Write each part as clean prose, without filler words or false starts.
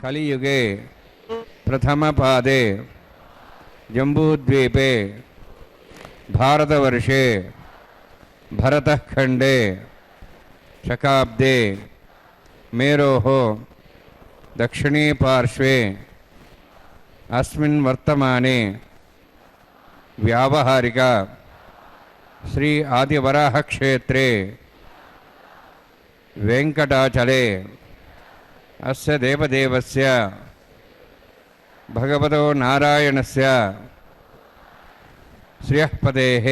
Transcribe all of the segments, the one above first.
కలియుగే ప్రథమపాదే జంబూద్వీపే భారతవర్షే భరతఖండే శకాబ్దే మేరోః దక్షిణే పార్శ్వే అస్మిన్ వర్తమానే వ్యావహారిక శ్రీ ఆదివరాహ క్షేత్రే వెంకటాచలే అస్య దేవదేవస్య భగవతో నారాయణస్య శ్రియఃపదేః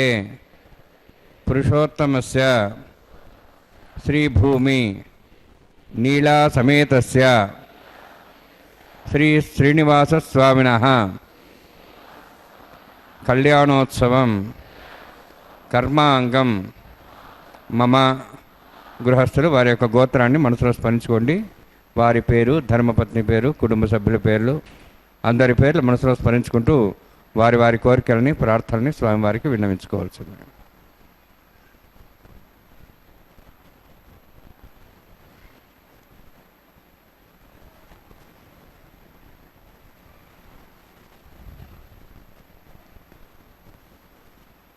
పురుషోత్తమస్య శ్రీభూమి నీలా సమేతస్య శ్రీ శ్రీనివాసస్వామినః కళ్యాణోత్సవం కర్మాంగం మమ. గృహస్థులు వారి యొక్క గోత్రాన్ని మనసులో స్మరించుకోండి. వారి పేరు, ధర్మపత్ని పేరు, కుటుంబ సభ్యుల పేర్లు, అందరి పేర్లు మనసులో స్మరించుకుంటూ వారి వారి కోరికలని, ప్రార్థనని స్వామివారికి విన్నవించుకోవాల్సింది.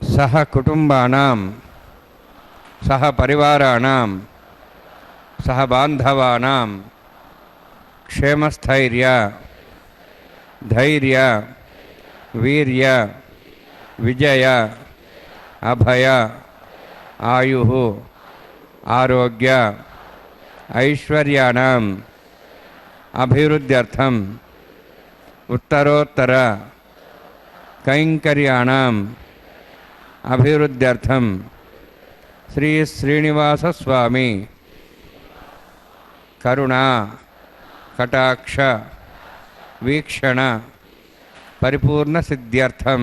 సహ కుటుంబానాం సహ పరివారాణాం సహ బాంధవానాం క్షేమస్థైర్య ధైర్య వీర్య విజయ అభయ ఆయుః ఆరోగ్య ఐశ్వర్యాణం అభివృద్ధ్యర్థం ఉత్తరోత్తర కైంకర్యాణం అభివృద్ధ్యర్థం శ్రీ శ్రీనివాస స్వామి కరుణా కటాక్ష వీక్షణ పరిపూర్ణ సిద్ధ్యర్థం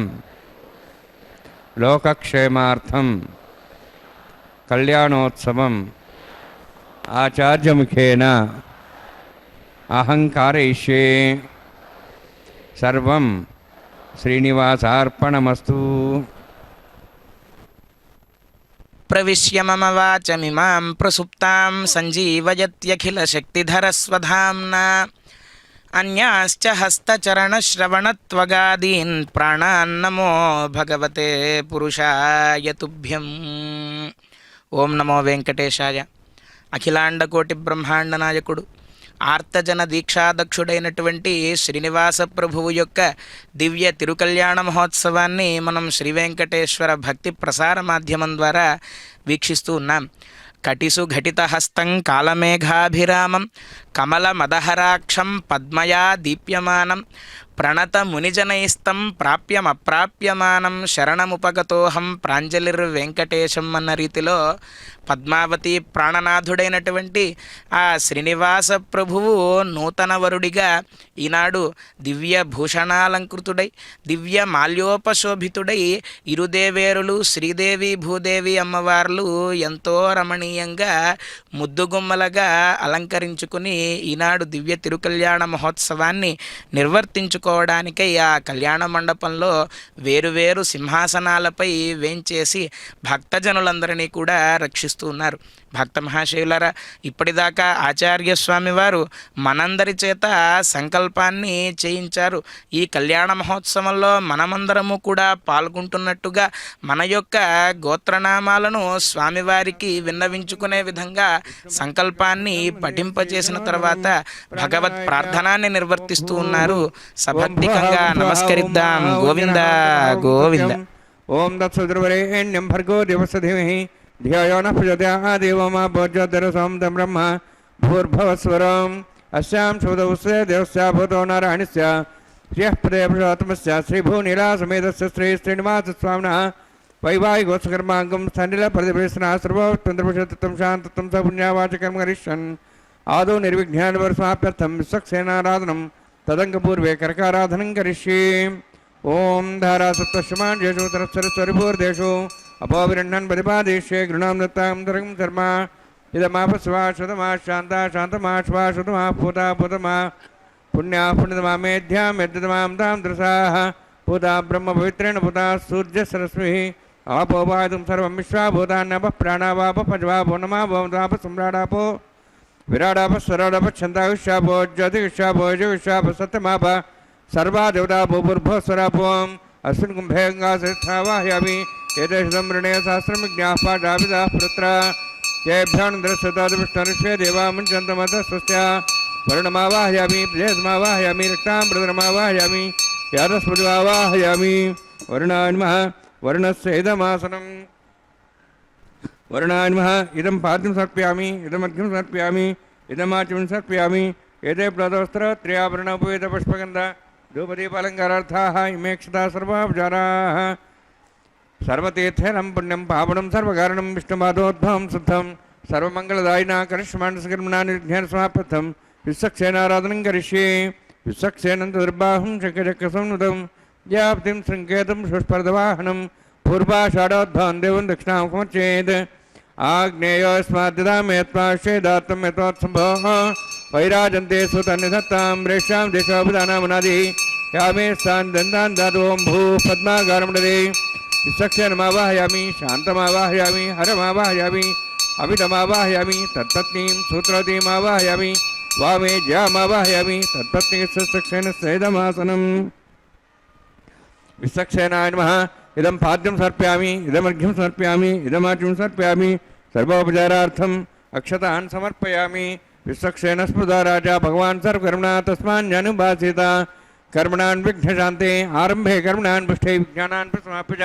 లోకక్షేమార్థం కళ్యాణోత్సవం ఆచార్యముఖేన అహంకారయిష్యే. సర్వం శ్రీనివాసార్పణమస్తు. ప్రవిశ్య మమ వాచమిమాం ప్రసుప్తాం సంజీవయత్యఖిలశక్తిధరస్వధామ్నా అన్యాశ్చ హస్తచరణశ్రవణత్వగాదీన్ ప్రాణాన్నమో భగవతే పురుషాయ తుభ్యం. ఓం నమో వెంకటేశాయ. అఖిలాండకోటి బ్రహ్మాండ నాయకుడు ఆర్తజన దీక్షాదక్షుడైనటువంటి శ్రీనివాస ప్రభువు యొక్క దివ్య తిరుకల్యాణ మహోత్సవాన్ని మనం శ్రీ వెంకటేశ్వర భక్తి ప్రసార మాధ్యమం ద్వారా వీక్షిస్తూ ఉన్నాం. కటిసు ఘటితహస్తం కాలమేఘాభిరామం కమలమదహరాక్షం పద్మయా దీప్యమానం ప్రణత మునిజనైస్తం ప్రాప్యమప్రాప్యమానం శరణముపగతోహం ప్రాంజలిర్వెంకటేశం అన్న రీతిలో పద్మావతి ప్రాణనాథుడైనటువంటి ఆ శ్రీనివాస ప్రభువు నూతన వరుడిగా ఈనాడు దివ్య భూషణాలంకృతుడై దివ్య మాల్యోపశోభితుడై ఇరుదేవేరులు శ్రీదేవి భూదేవి అమ్మవార్లు ఎంతో రమణీయంగా ముద్దుగుమ్మలగా అలంకరించుకుని ఈనాడు దివ్య తిరుకల్యాణ మహోత్సవాన్ని నిర్వర్తించుకోవడానికై ఆ కళ్యాణ మండపంలో వేరువేరు సింహాసనాలపై వేంచేసి భక్తజనులందరినీ కూడా రక్షిస్తున్నారు. భక్త మహాశయులారా, ఇప్పటిదాకా ఆచార్య స్వామి వారు మనందరి చేత సంకల్పాన్ని చేయించారు. ఈ కళ్యాణ మహోత్సవంలో మనమందరము కూడా పాల్గొంటున్నట్టుగా మన యొక్క గోత్రనామాలను స్వామివారికి విన్నవించుకునే విధంగా సంకల్పాన్ని పఠింపజేసిన తర్వాత భగవత్ ప్రార్థనాన్ని నిర్వర్తిస్తూ ఉన్నారు. సభక్తికంగా నమస్కరిద్దాం. గోవింద గోవింద. ఓం దత్సద్రువరేణ్యం భర్గో దేవస్య ధీమహి ధియో నః ప్రచోదయాత్ దేవో మా భోజ్యోతిరసోం తం బ్రహ్మ భూర్భువస్వరం అస్యాం శుభదౌస్య దేవస్య భూతో నారాయణస్య శ్రియః పదే పురుషోత్తమస్య శ్రీభూనీలాసమేతస్య శ్రీ శ్రీనివాసస్వామినః వైవాహికోత్సకర్మాంగం స్థనిల ప్రతిభేషణ సర్వోత్తంద్రపుషత్వం శాంతత్వం స పుణ్యవాచకం కరిష్యన్ ఆదౌ నిర్విఘ్నాన్వర్సమాప్యర్థం విశ్వక్సేనారాధనం తదంగపూర్వే కరకారాధనం కరిష్యే. ఓం ధారాసప్తశమాన్యేషు అపోవిరణ్ణన్ ప్రతిపాదేశ్యే గృణాం దత్తాం దరం శర్మ ఇదమాపస్వా శుతమా శాంతా శాంతమా శ్వా శుతమా పూతా పూతమా పుణ్యా పుణ్యతమా మేధ్యా మేధ్యతమాం తాం దృశాః పూతా బ్రహ్మ పవిత్రేణ పూతా సూర్యసరస్మి ఆపోవాదుం సర్వం విశ్వాభూతాన్యప ప్రాణావాప పజ్వాపో నమాపో సమ్రాడాపో విరాడాప స్వరాడాప ఛందాయుష్యాపో జ్యోతిష్యాపో యోగిష్యాప సత్యమాప సర్వా దేవతా భూర్భువస్వరాపోం అస్మిన్ కుంభే గంగాశ్రేష్ఠావాహయామి ఏతేషం వృణే సహస్రం విజ్ఞాః పాఠాభిధాః పుత్ర జయభ్యానందరస్వతాదివిష్ణుర్షే దేవాముంచంతమత స్వస్య వరుణమావాహయామి ప్రజేశమావాహయామి రక్తాంబృతమావాహయామి యాదస్మృతిమావాహయామి. వరుణాయ నమః. వరుణస్య ఇదమాసనం. వరుణాయ నమః. ఇదం పాద్యం సమర్పయామి, ఇదమర్ఘ్యం సమర్పయామి, ఇదమాచమం సమర్పయామి. ఏతే ప్లదవస్త్రత్రయాభరణోపేత పుష్పగంధ ధూపదీపాలంకారార్థాః ఇమేక్షతా సర్వాపచారాः. సర్వతీర్థేనం పుణ్యం పావనం సర్వకారణం విష్ణుపాదోద్భవం శుద్ధం సర్వమంగళదాయినా కరిష్మాండస్కర్మణా నిర్ఘ్నేన సమాప్తం విశ్వక్సేనారాధనం కరిష్యే. విశ్వక్సేనం దుర్బాహం శంఖచక్రసంనుతం వ్యాప్తిం శృంకేతం సుస్పర్ధవాహనం పూర్వాషాఢోద్భవం దేవం దక్షిణాం సమర్చేత్. ఆగ్నేయోస్మాద్దామేత్మాశ్చేదాత్తం యథోత్సంభోః వైరాజంతే సుతన్నిధత్తాం రేష్యాం దేశోపదానామునాది యామే స్థాన్ దంతాన్ దాతోం భూ పద్మాగారముడదే. విశ్వక్సేనమావాహయామి, శాంతమావాహయామి, హరమావాహయామి, అమితమావాహయామి, తత్పత్నీం సూత్రవతీమావాహయామి, వామే జయామావాహయామి, తత్పత్నీ విశ్వక్సేనస్యైదమాసనం. విశ్వక్సేనాయ నమః. ఇదం పాద్యం సమర్పయామి, ఇదమర్ఘ్యం సమర్పయామి, ఇదమాచమం సమర్పయామి. సర్వోపచారార్థం అక్షతాన్ సమర్పయామి. విశ్వక్సేన స్మృతా రాజా భగవాన్ సర్వకర్మణా తస్మాన్యనుభాసిత कर्मणान् विघ्नशान्ते आरम्भे कर्मणान् पृष्ठे विज्ञानान् प्रसमाप्य च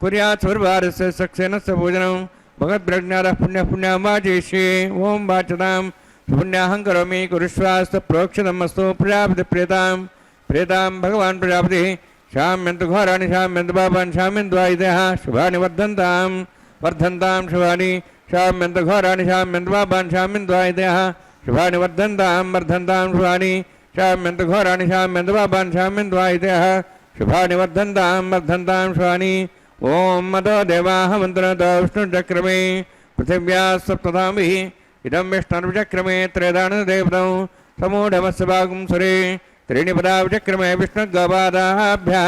कुर्यात् सर्वभारस्य सक्सेनस्य पूजनं भगवद्प्रज्ञातः पुण्यं वाचयिष्ये. ओं वाचतां पुण्याहं करोमि कुरुष्वास्तु प्रोक्षितमस्तु प्रजापतिप्रेतां प्रेतां भगवान् प्रजापतिः शाम्यन्तु घोराणि शाम्यन्तु पापान् शाम्यन्तु आयुधः शुभानि वर्धन्तां वर्धन्तां शुभानि शाम्यन्तु घोराणि शाम्यन्तु पापान् शाम्यन्तु आयुधः शुभानि वर्धन्तां वर्धन्तां शुभानि शाम्यन्तु घोराणि शाम्यन्तु पापान् शाम्यन्तु आयुधः शुभानि वर्धन्तां वर्धन्तां शुभानि. ओं मतो देवाः मन्त्रतो विष्णुचक्रमे पृथिव्याः सप्तधाभिः इदं विष्णुर्चक्रमे त्रयदानदेवतौ समूढमस्य भागं सुरे त्रीणि पदाविचक्रमे विष्णुगोपादाभ्यः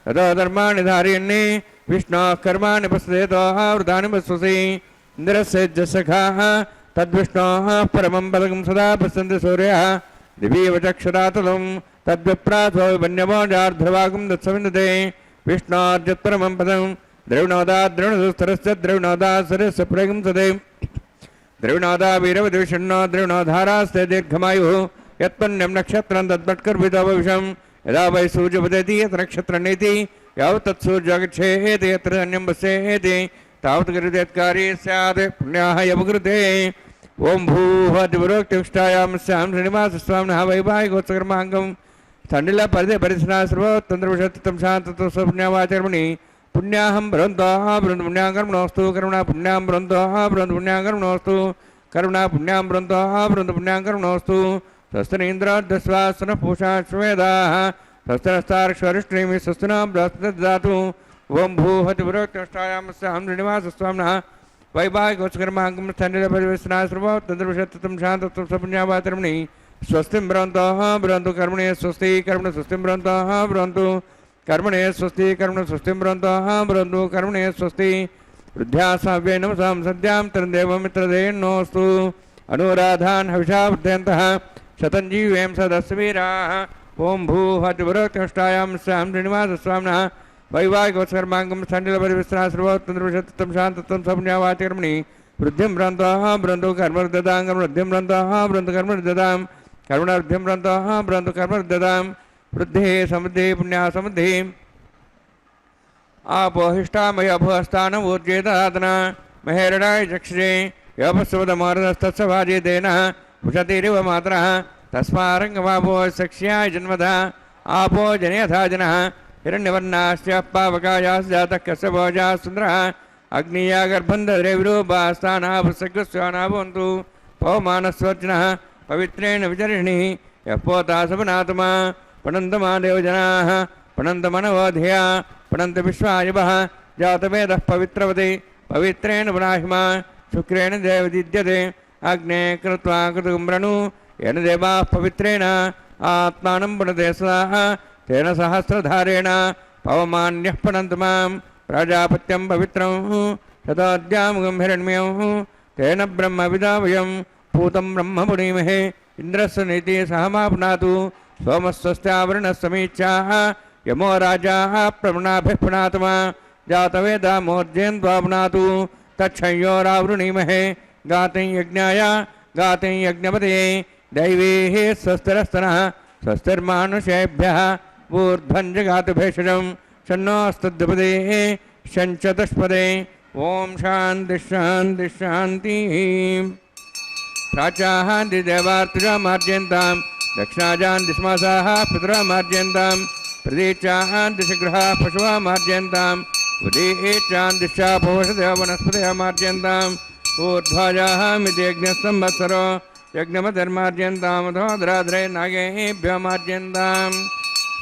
ततो धर्माणि धारयन्ने विष्णोः कर्माणि पश्येतो आवृतानि पश्यसि इन्द्रस्य सखाः तद्विष्णोः परमं पदकं सदा पश्यन्ति सूर्यः दिवीवचक्षरातुलं तद्विप्रासो विपन्यमोजार्ध्रवागुं दत्सविन्दते विष्णोर्जत्परमं पदं द्रविणोदाद्रविणदुस्तरस्य द्रविणोदासरस्य प्रगं सदे द्रविणोदा वीरवद्विषण्णो द्रविणोधारास्ते दीर्घमायुः यत्पुण्यं नक्षत्रं तद्भट्कर्भितोपविशं यदा वै सूर्यपतति यत्र नक्षत्रनेति यावत् तत्सूर्यगच्छेति यत्र अन्यं वस्येति तावत् कृतेत्कारी स्यात् पुण्याः यवकृते ओं भूहतिपुरोक्तिष्ठायां स्यां श्रीनिवासस्वामिनः वैवाहिकोत्सकर्माङ्गं तण्डिल परिधे परिसरा सर्वतन्त्रविषत्तं शान्तत्वं स्वपुण्यावाचर्मणि पुण्याहं बृहन्तः बृहन्त पुण्याकर्मणोऽस्तु करुणा पुण्यां बृहन्तः बृहन्त पुण्याकर्मणोऽस्तु करुणा पुण्यां बृहन्तः बृहन्त पुण्याकर्मणोऽस्तु स्वस्तिनीन्द्राद्यस्वासनः पूषा श्वेदाः स्वस्तिरस्तार्क्ष्वरिष्ठीमि स्वस्तिना बृहस्पति ददातु ओं भूहतिपुरोक्तिष्ठायां स्यां श्रीनिवासस्वामिनः वैवाहिकोत्सकर्माङ्गं तण्डिलपरिवेशना सर्वतन्त्रविषत्तं शान्तत्वं स्वपुण्यावाचर्मणि स्वस्तिं बृहन्तः बृहन्तु कर्मणे स्वस्ति कर्मणे स्वस्तिं बृहन्तः बृहन्तु कर्मणे स्वस्ति कर्मणे स्वस्तिं बृहन्तः बृहन्तु कर्मणे स्वस्ति वृद्ध्या साव्ये नमसां सद्यां तरदेवमित्रदेन्नोऽस्तु अनुराधान् हविषा वृद्धयन्तः शतञ्जीवें सदस्वीराः ओं भूहतिपुरोक्तिष्ठायां स्यां श्रीनिवासस्वामिनः वैवाहिकोत्सकर्माङ्गं तण्डिलपरिवेशना सर्वतन्त्रविषत्तं शान्तत्वं स्वपुण्यावाचर्मणि वृद्धिं बृहन्तः बृहन्तु कर्मवृद्धतां कर्मवृद्धिं बृहन्तः बृहन्तु कर्मवृद्धतां कर्मणवृद्धिं बृहन्तः बृहन्तु कर्मवृद्धतां वृद्धिः समृद्धिः पुण्याः समृद्धिः आपोहिष्ठामय अभुहस्तानमूर्जेतातना महेरणाय चक्षुषे योपस्वदमारदस्तस्य भाजेतेन उषतिरिव मातरः तस्मारङ्गमापो सक्ष्याय जन्मदा आपो जनयथा जनः हिरण्यवर्णाश्च पावकायाश्च जातः कस्य भोजाः सुन्दरः अग्निया गर्भन्धरे विरूपास्तानाभसग्रस्वाना भवन्तु पवमानस्वर्जनः पवित्रेण विचर्षणिः यः पोता सपनात्मा पणन्तमा देवजनाः पणन्तमनवोधया पणन्त विश्वायुवः जातवेदः पवित्रवते पवित्रेण पुनाहिमा शुक्रेण देवदिद्यते अग्ने कृत्वा कृतुम्रणु येन देवाः पवित्रेण आत्मानं पुनते सदा तेन सहस्रधारेण पवमान्यः पणन्तु मां प्राजापत्यं पवित्रं शताद्यामुगं हिरण्मयं तेन ब्रह्मविदावयं पूतं ब्रह्म पुनीमहे इन्द्रस्य नीतिः सहमाप्नातु सोमस्वस्त्यावरणसमीक्षाः यमो राजाः प्रवणाभिः पुनात्मा जातवेदा मोर्जेन्द्वापुनातु तच्छंयोरावृणीमहे गातिं यज्ञाय गातिं यज्ञपते दैवीः स्वस्तिरस्तनः स्वस्तिर्मानुषेभ्यः ऊर्ध्वं जगातु भेषजं शन्नोऽस्तुद्युपदे शञ्चतुष्पदे ओं शान्तिः शान्तिः शान्तिः प्राचाः दिदेवार्तुजा मार्जयन्तां दक्षिणाजान् दिस्मासाः पितरः मार्जयन्तां प्रदीचाः दिशगृहाः पशवः मार्जयन्तां उदीचान् दिशा पौषधयो वनस्पतयः मार्जयन्तां ऊर्ध्वाजाः मितियज्ञसंवत्सरो यज्ञमतिर्मार्जयन्तां अधोदराधरे नागेभ्यो मार्जयन्तां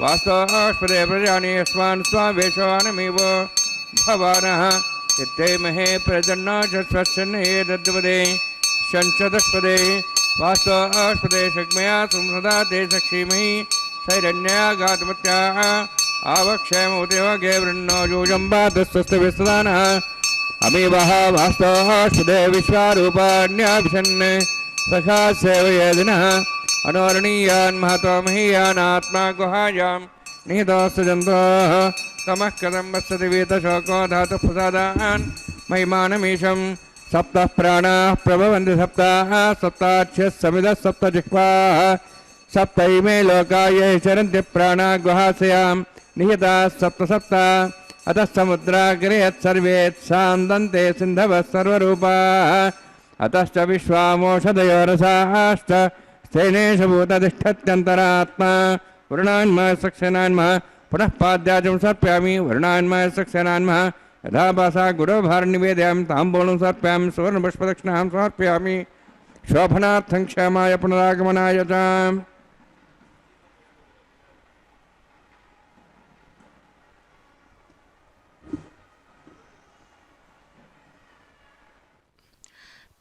वास्तोष्पदे प्रजानि यस्मान् स्वावेशवानमिव भवानः चित्ते महे प्रजन्नो स्वच्छन्नयेदद्वदे शञ्चतुष्पदे वास्तोष्पदे शग्मया संसदा ते सक्षीमहि सैरण्या घातमत्याः आवक्षयमुदेवगे वृन्नो योजम्बादस्वस्तविस्तदानः अमीवः वास्तोष्पदे विश्वारूपाण्याभिषन् सखा सेवयेदिनः अनोरणीयान् महतो महीयान् आत्मा गुहायां निहितोऽस्तजन्तोः तमः कथं वत्सति वीतशोको धातुः प्रसादान् महिमानमीशं सप्तः प्राणाः प्रभवन्ति सप्ताः सप्ताक्षः समिदः सप्तजिह्वाः सप्तैमे लोकाय चरन्ति प्राणा गुहास्यां निहिताः सप्त अतः समुद्राग्रे यत्सर्वेत्सान्दन्ते सिन्धवः सर्वरूपाः अतश्च विश्वामोषधयो रसाश्च स्थेनेषु भूततिष्ठत्यन्तरात्मा वरुणान्मः सक्षनान्मः पुनः पाद्याजं सर्पयामि वरुणान्मः सक्षनान्मः यथा भासा गुरोभारनिवेदयामि ताम्बूलं सर्पयामि सुवर्णपुष्पदक्षिणां समर्पयामि शोभनार्थं क्षमाय पुनरागमनाय च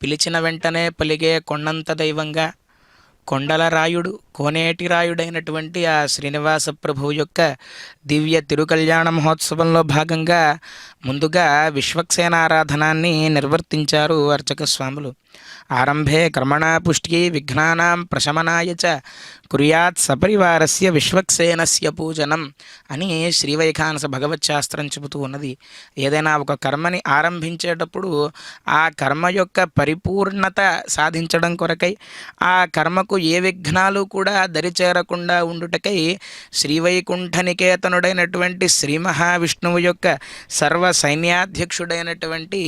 పిలిచిన వెంటనే పలిగే కొండంత దైవంగా కొండల రాయుడు కోనేటి రాయుడైనటువంటి ఆ శ్రీనివాస ప్రభువు యొక్క దివ్య తిరుకల్యాణ మహోత్సవంలో భాగంగా ముందుగా విశ్వక్సేన ఆరాధనాన్ని నిర్వర్తించారు అర్చక స్వాములు. ఆరంభే కర్మణా పుష్టి విఘ్నానాం ప్రశమనాయ చ కుర్యాత్ సపరివారస్య విశ్వక్సేనస్య పూజనం అని శ్రీవైఖానస భగవత్ శాస్త్రం చెబుతూ ఉన్నది. ఏదైనా ఒక కర్మని ఆరంభించేటప్పుడు ఆ కర్మ యొక్క పరిపూర్ణత సాధించడం కొరకై, ఆ కర్మకు ఏ విఘ్నాలు కూడా దరిచేరకుండా ఉండుటకై శ్రీవైకుంఠ నికేతనుడైనటువంటి శ్రీ మహావిష్ణువు యొక్క సర్వ సైన్యాధ్యక్షుడైనటువంటి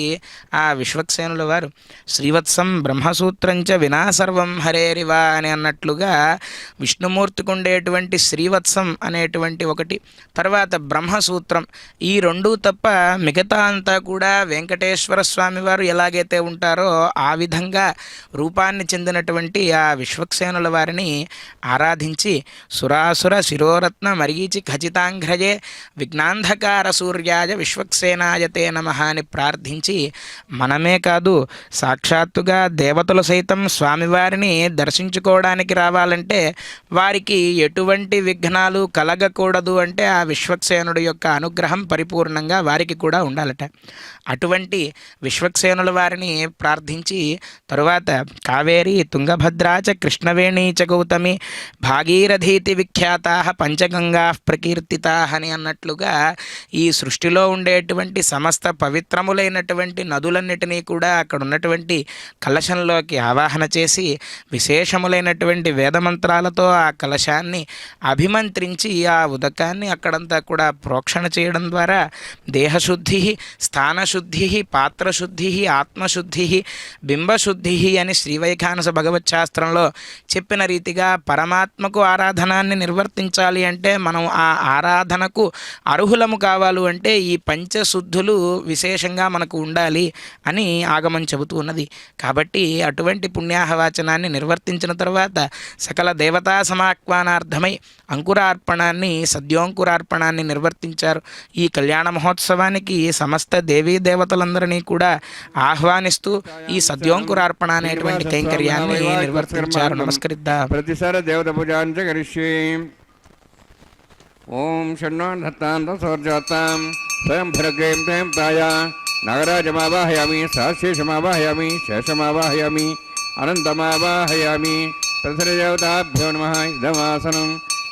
ఆ విశ్వక్సేనుల వారు శ్రీవత్సం బ్రహ్మసూత్రంచ వినా సర్వం హరేరివా అని అన్నట్లుగా విష్ణుమూర్తికి ఉండేటువంటి శ్రీవత్సం అనేటువంటి ఒకటి, తర్వాత బ్రహ్మసూత్రం, ఈ రెండు తప్ప మిగతా అంతా కూడా వెంకటేశ్వర స్వామి వారు ఎలాగైతే ఉంటారో ఆ విధంగా రూపాన్ని చెందినటువంటి ఆ విశ్వక్సేనుల వారిని ఆరాధించి సురాసుర శిరోరత్న మరీచి ఖచితాంఘ్రజే విఘ్నాంధకార సూర్యాయ విశ్వక్సేనాయతే నమః అని ప్రార్థించి మనమే కాదు సాక్షాత్తుగా దేవతలు సైతం స్వామివారిని దర్శించుకోవడానికి రావాలంటే వారికి ఎటువంటి విఘ్నాలు కలగకూడదు అంటే ఆ విశ్వక్సేనుడి యొక్క అనుగ్రహం పరిపూర్ణంగా వారికి కూడా ఉండాలట. అటువంటి విశ్వక్సేనుల వారిని ప్రార్థించి తరువాత కావేరి తుంగభద్రాచ కృష్ణవేణీ చ గౌతమి భాగీరథీతి విఖ్యాతా పంచగంగా ప్రకీర్తితా అని అన్నట్లుగా ఈ సృష్టిలో ఉండేటువంటి సమస్త పవిత్రములైనటువంటి నదులన్నిటినీ కూడా అక్కడ ఉన్నటువంటి కలశంలోకి ఆవాహన చేసి విశేషములైనటువంటి వేదమంత్రాలతో ఆ కలశాన్ని అభిమంత్రించి ఆ ఉదకాన్ని అక్కడంతా కూడా ప్రోక్షణ చేయడం ద్వారా దేహశుద్ధి, స్థానశుద్ధి, పాత్రశుద్ధి, ఆత్మశుద్ధి, బింబశుద్ధి అని శ్రీవైఖానస భగవత్ శాస్త్రంలో చెప్పిన రీతిగా పరమాత్మకు ఆరాధనాన్ని నిర్వర్తించాలి అంటే మనం ఆ ఆరాధనకు అర్హులము కావాలి అంటే ఈ పంచశుద్ధులు విశేషంగా మనకు ఉండాలి అని ఆగమం చెబుతూ ఉన్నది. కాబట్టి అటువంటి పుణ్యాహవాచనాన్ని నిర్వర్తించిన తర్వాత సకల దేవతా సమాహ్వానార్థమై అంకురార్పణాన్ని, సద్యోంకురార్పణాన్ని నిర్వర్తించారు. ఈ కళ్యాణ మహోత్సవానికి సమస్త దేవీ దేవతలందరినీ కూడా ఆహ్వానిస్తూ ఈ సద్యోంకురార్పణ అనేటువంటి కైంకర్యాన్ని నిర్వర్తించారు. నమస్కరిద్దాం. ప్రతిసారి దేవత పూజాంచ కరిష్యే. ఓం షణ్ణో దత్తాంతం సౌర్జాతాం స్వయం భరగ్రేం త్వయం ప్రాయ నాగరాజమావాహయామి సహశేషమావాహయామి శేషమావాహయామి అనంతమావాహయామి. ప్రసరదేవతాభ్యో నమః. ఇదమాసనం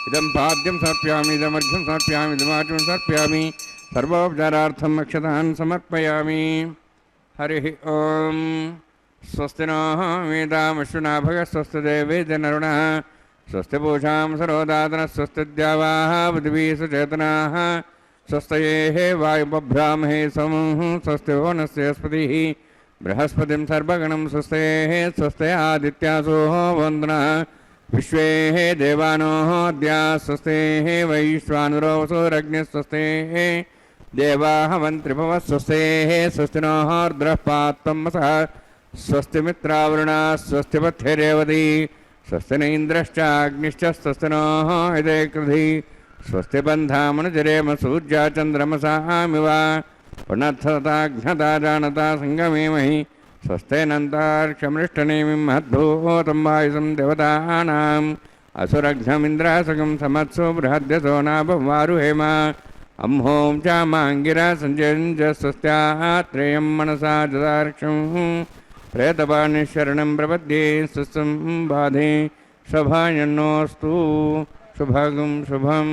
ఇదం పాద్యం సమర్ప్యామి, ఇదమర్ఘ్యం సమర్ప్యామి, ఇదమాచం సమర్ప్యామి. సర్వోపచారార్థం అక్షతాన్ సమర్పయామి. హరి ఓం. స్వస్తి నో వేదామశ్వినా భగ స్వస్తి దేవేదనరుణః స్వస్తి పూషాం సరోదాతన స్వస్తి ద్యావాః పృథివీ సుచేతనాః స్వస్తయే వాయుబ్రాహ్మణే సమూః స్వస్తి వనస్పతిః బృహస్పతిం సర్వగణం స్వస్తయే స్వస్తి ఆదిత్యాసో వందనః విశ్వే దేవానో అద్యా స్వస్తే వైశ్వానురో సూరగ్నిః స్వస్తే దేవాః మంత్రిభవ స్వస్తే స్వస్తి నో ఆర్ద్రః పాత్వమసః స్వస్తి మిత్రావరుణా స్వస్తి పథ్యరేవతి స్వస్తి న ఇంద్రశ్చాగ్నిశ్చ స్వస్తి నో ఇదే కృధి స్వస్తి బంధామనుజరేమ సూర్యా చంద్రమసామివ పునఃతాఘ్నతా జానతా సంగమేమహి స్వస్తేనంతార్క్షమృష్టనేమిం మహద్భూతం వాయుసం దేవతానాం అసురఘ్నమింద్రాసకం సమత్సో బృహద్యసో నాభవారుహేమ అంహోం చామాంగిరా సంజయంజ స్వస్త్యాత్రేయం మనసా జదార్క్షం ప్రేతపాణిశరణం ప్రపద్యే స్వస్తం బాధే శుభాయన్నోస్తు శుభగం శుభం.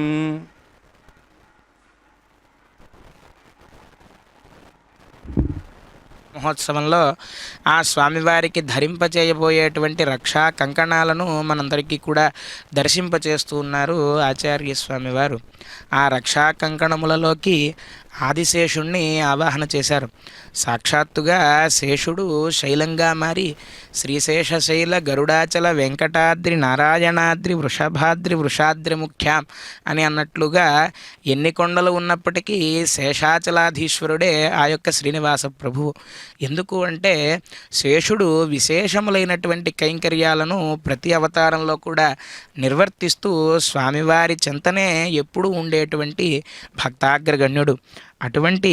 మహోత్సవంలో ఆ స్వామివారికి ధరింపచేయబోయేటువంటి రక్షా కంకణాలను మనందరికీ కూడా దర్శింపచేస్తూ ఉన్నారు ఆచార్య స్వామివారు. ఆ రక్షా కంకణములలోకి ఆదిశేషుణ్ణి ఆవాహన చేశారు. సాక్షాత్తుగా శేషుడు శైలంగా మారి శ్రీశేషశైల గరుడాచల వెంకటాద్రి నారాయణాద్రి వృషభాద్రి వృషాద్రి ముఖ్యాం అని అన్నట్లుగా ఎన్ని కొండలు ఉన్నప్పటికీ శేషాచలాధీశ్వరుడే ఆ యొక్క శ్రీనివాస ప్రభువు. ఎందుకు అంటే శేషుడు విశేషములైనటువంటి కైంకర్యాలను ప్రతి అవతారంలో కూడా నిర్వర్తిస్తూ స్వామివారి చెంతనే ఎప్పుడూ ఉండేటువంటి భక్తాగ్రగణ్యుడు. అటువంటి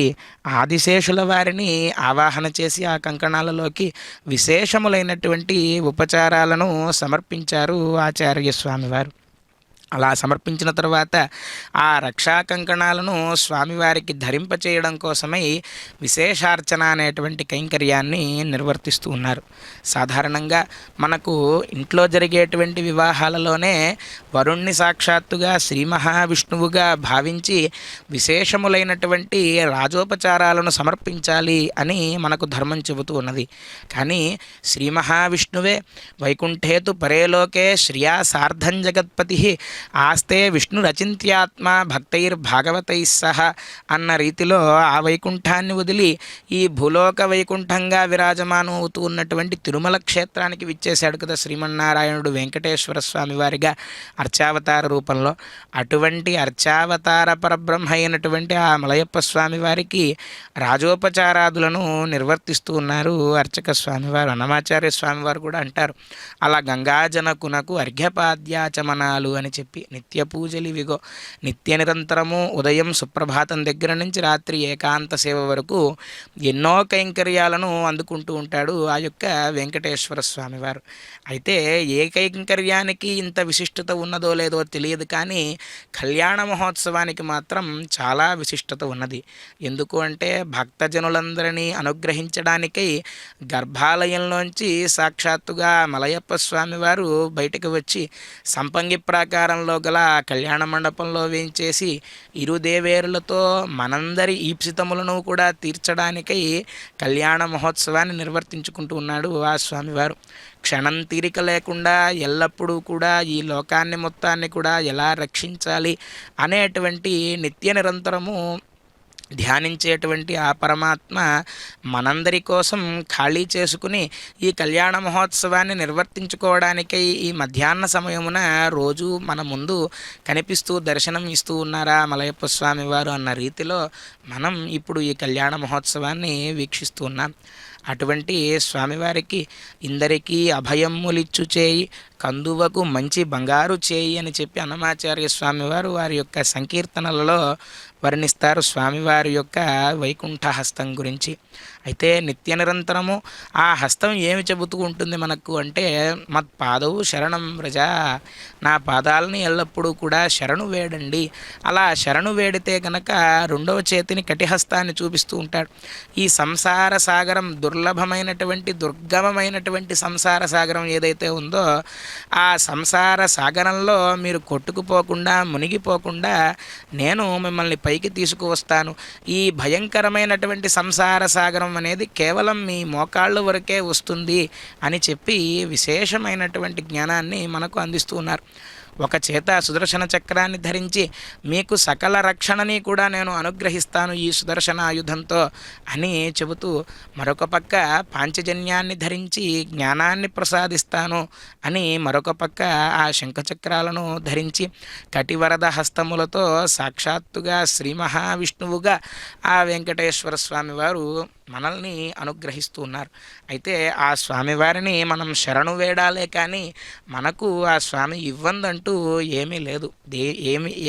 ఆదిశేషుల వారిని ఆవాహన చేసి ఆ కంకణాలలోకి విశేషములైనటువంటి ఉపచారాలను సమర్పించారు ఆచార్య స్వామివారు. అలా సమర్పించిన తర్వాత ఆ రక్షా కంకణాలను స్వామివారికి ధరింపచేయడం కోసమై విశేషార్చన అనేటువంటి కైంకర్యాన్ని నిర్వర్తిస్తూ ఉన్నారు. సాధారణంగా మనకు ఇంట్లో జరిగేటువంటి వివాహాలలోనే వరుణ్ణి సాక్షాత్తుగా శ్రీ మహావిష్ణువుగా భావించి విశేషములైనటువంటి రాజోపచారాలను సమర్పించాలి అని మనకు ధర్మం చెబుతూ ఉన్నది. కానీ శ్రీ మహావిష్ణువే వైకుంఠేతు పరేలోకే శ్రియా సార్ధం జగత్పతి ఆస్తే విష్ణు రచింత్యాత్మ భక్తైర్భాగవతై సహ అన్న రీతిలో ఆ వైకుంఠాన్ని వదిలి ఈ భూలోక వైకుంఠంగా విరాజమానం అవుతూ ఉన్నటువంటి తిరుమల క్షేత్రానికి విచ్చేశాడు కదా శ్రీమన్నారాయణుడు వెంకటేశ్వర స్వామి వారిగా అర్చావతార రూపంలో. అటువంటి అర్చావతార పరబ్రహ్మ అయినటువంటి ఆ మలయప్ప స్వామి వారికి రాజోపచారాదులను నిర్వర్తిస్తూ ఉన్నారు అర్చక స్వామివారు. అన్నమాచార్య స్వామివారు కూడా అంటారు, అలా గంగాజనకునకు అర్ఘ్యపాద్యాచమనాలు అని చెప్పి నిత్య పూజలు ఇవిగో నిత్య నిరంతరము ఉదయం సుప్రభాతం దగ్గర నుంచి రాత్రి ఏకాంత సేవ వరకు ఎన్నో కైంకర్యాలను అందుకుంటూ ఉంటాడు ఆ యొక్క వెంకటేశ్వర స్వామివారు. అయితే ఏ కైంకర్యానికి ఇంత విశిష్టత ఉన్నదో లేదో తెలియదు, కానీ కళ్యాణ మహోత్సవానికి మాత్రం చాలా విశిష్టత ఉన్నది. ఎందుకు అంటే భక్తజనులందరినీ అనుగ్రహించడానికై గర్భాలయంలోంచి సాక్షాత్తుగా మలయప్ప స్వామివారు బయటకు వచ్చి సంపంగి ప్రాకారంలో గల కళ్యాణ మండపంలో వేయించేసి ఇరుదేవేరులతో మనందరి ఈప్సితములను కూడా తీర్చడానికై కళ్యాణ మహోత్సవాన్ని నిర్వర్తించుకుంటూ ఉన్నాడు ఆ స్వామివారు. క్షణం తీరిక లేకుండా ఎల్లప్పుడూ కూడా ఈ లోకాన్ని మొత్తాన్ని కూడా ఎలా రక్షించాలి అనేటువంటి నిత్య నిరంతరము ధ్యానించేటువంటి ఆ పరమాత్మ మనందరి కోసం ఖాళీ చేసుకుని ఈ కళ్యాణ మహోత్సవాన్ని నిర్వర్తించుకోవడానికై ఈ మధ్యాహ్న సమయమున రోజు మన ముందు కనిపిస్తూ దర్శనం ఇస్తూ ఉన్నారా మలయప్ప స్వామి వారు అన్న రీతిలో మనం ఇప్పుడు ఈ కళ్యాణ మహోత్సవాన్ని వీక్షిస్తూ ఉన్నాం. అటువంటి స్వామివారికి ఇందరికీ అభయమ్ములిచ్చు చేయి కందువకు మంచి బంగారు చేయి అని చెప్పి అన్నమాచార్య స్వామివారు వారి యొక్క సంకీర్తనలలో వర్ణిస్తారు స్వామివారి యొక్క వైకుంఠ హస్తం గురించి. అయితే నిత్య నిరంతరము ఆ హస్తం ఏమి చెబుతూ ఉంటుంది మనకు అంటే, మత్పాదవు శరణం వ్రజ, నా పాదాలని ఎల్లప్పుడూ కూడా శరణు వేడండి. అలా శరణు వేడితే కనుక రెండవ చేతిని కటిహస్తాన్ని చూపిస్తూ ఉంటాడు. ఈ సంసార సాగరం దుర్లభమైనటువంటి దుర్గమమైనటువంటి సంసార సాగరం ఏదైతే ఉందో ఆ సంసార సాగరంలో మీరు కొట్టుకుపోకుండా మునిగిపోకుండా నేను మిమ్మల్ని పైకి తీసుకువస్తాను. ఈ భయంకరమైనటువంటి సంసార సాగరం అనేది కేవలం మీ మోకాళ్ళ వరకే వస్తుంది అని చెప్పి విశేషమైనటువంటి జ్ఞానాన్ని మనకు అందిస్తూ ఉన్నారు. ఒక చేత సుదర్శన చక్రాన్ని ధరించి మీకు సకల రక్షణని కూడా నేను అనుగ్రహిస్తాను ఈ సుదర్శన ఆయుధంతో అని చెబుతూ, మరొక పక్క పాంచజన్యాన్ని ధరించి జ్ఞానాన్ని ప్రసాదిస్తాను అని మరొక పక్క ఆ శంఖచక్రాలను ధరించి కటివరద హస్తములతో సాక్షాత్తుగా శ్రీ మహావిష్ణువుగా ఆ వెంకటేశ్వర స్వామి వారు మనల్ని అనుగ్రహిస్తూ ఉన్నారు. అయితే ఆ స్వామివారిని మనం శరణు వేడాలే కానీ మనకు ఆ స్వామి ఇవ్వందంటూ ఏమీ లేదు.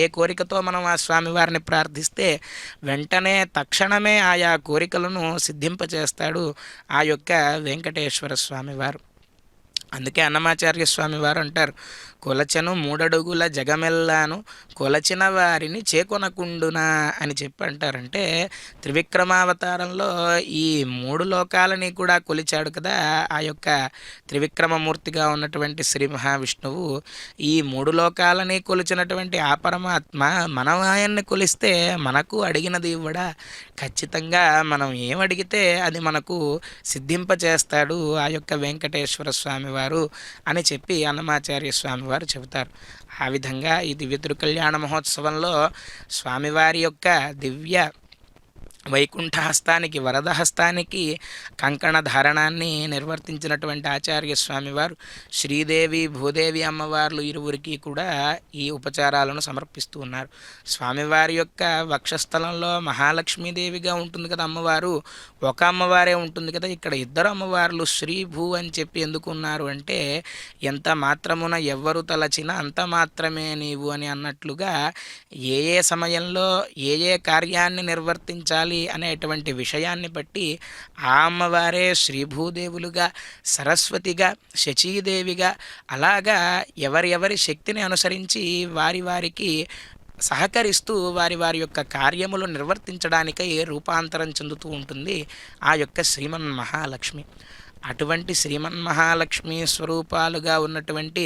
ఏ కోరికతో మనం ఆ స్వామివారిని ప్రార్థిస్తే వెంటనే తక్షణమే ఆయా కోరికలను సిద్ధింపచేస్తాడు ఆ యొక్క వెంకటేశ్వర స్వామివారు. అందుకే అన్నమాచార్య స్వామి వారు అంటారు, కొలచెను మూడడుగుల జగమెల్లాను కొలచిన వారిని చేకొనకుండునా అని చెప్పి అంటారంటే, త్రివిక్రమావతారంలో ఈ మూడు లోకాలని కూడా కొలిచాడు కదా ఆ యొక్క త్రివిక్రమమూర్తిగా ఉన్నటువంటి శ్రీ మహావిష్ణువు. ఈ మూడు లోకాలని కొలిచినటువంటి ఆ పరమాత్మ మనం ఆయన్ని కొలిస్తే మనకు అడిగినది ఇవ్వడా? ఖచ్చితంగా మనం ఏమడిగితే అది మనకు సిద్ధింపచేస్తాడు ఆ యొక్క వెంకటేశ్వర స్వామి వారు అని చెప్పి అన్నమాచార్య స్వామి వారు చెబుతారు. ఆ విధంగా ఈ దివ్య తిరుకళ్యాణ మహోత్సవంలో స్వామివారి యొక్క దివ్య వైకుంఠహస్తానికి వరదహస్తానికి కంకణ ధారణాన్ని నిర్వర్తించినటువంటి ఆచార్య స్వామివారు శ్రీదేవి భూదేవి అమ్మవార్లు ఇరువురికి కూడా ఈ ఉపచారాలను సమర్పిస్తూ ఉన్నారు. స్వామివారి యొక్క వక్షస్థలంలో మహాలక్ష్మీదేవిగా ఉంటుంది కదా అమ్మవారు, ఒక అమ్మవారే ఉంటుంది కదా. ఇక్కడ ఇద్దరు అమ్మవార్లు శ్రీ భూ అని చెప్పి ఎందుకున్నారు అంటే, ఎంత మాత్రమున ఎవ్వరు తలచినా అంత మాత్రమే నీవు అని అన్నట్లుగా ఏ ఏ సమయంలో ఏ ఏ కార్యాన్ని నిర్వర్తించాలి అనేటువంటి విషయాన్ని బట్టి ఆ అమ్మవారే శ్రీభూదేవులుగా, సరస్వతిగా, శచీదేవిగా అలాగా ఎవరి శక్తిని అనుసరించి వారికి సహకరిస్తూ వారి యొక్క కార్యములు నిర్వర్తించడానికై రూపాంతరం చెందుతూ ఉంటుంది ఆ యొక్క శ్రీమన్మహాలక్ష్మి. అటువంటి శ్రీమన్మహాలక్ష్మి స్వరూపాలుగా ఉన్నటువంటి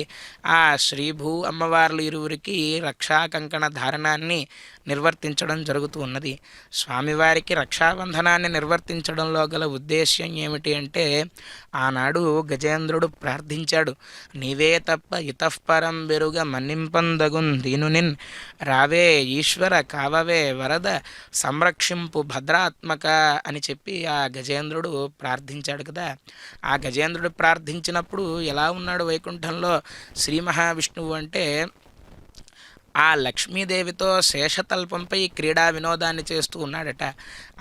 ఆ శ్రీభూ అమ్మవార్లు ఇరువురికి రక్షా కంకణ ధారణాన్ని నిర్వర్తించడం జరుగుతూ ఉన్నది. స్వామివారికి రక్షాబంధనాన్ని నిర్వర్తించడంలో గల ఉద్దేశ్యం ఏమిటి అంటే, ఆనాడు గజేంద్రుడు ప్రార్థించాడు, నీవే తప్ప ఇతఃపరం బెరుగ మన్నింపందగున్ దీనునిన్ రావే ఈశ్వర కావవే వరద సంరక్షింపు భద్రాత్మక అని చెప్పి ఆ గజేంద్రుడు ప్రార్థించాడు కదా. ఆ గజేంద్రుడు ప్రార్థించినప్పుడు ఎలా ఉన్నాడు వైకుంఠంలో శ్రీ మహావిష్ణువు అంటే, ఆ లక్ష్మీదేవితో శేషతల్పంపై క్రీడా వినోదాన్ని చేస్తూ ఉన్నాడట.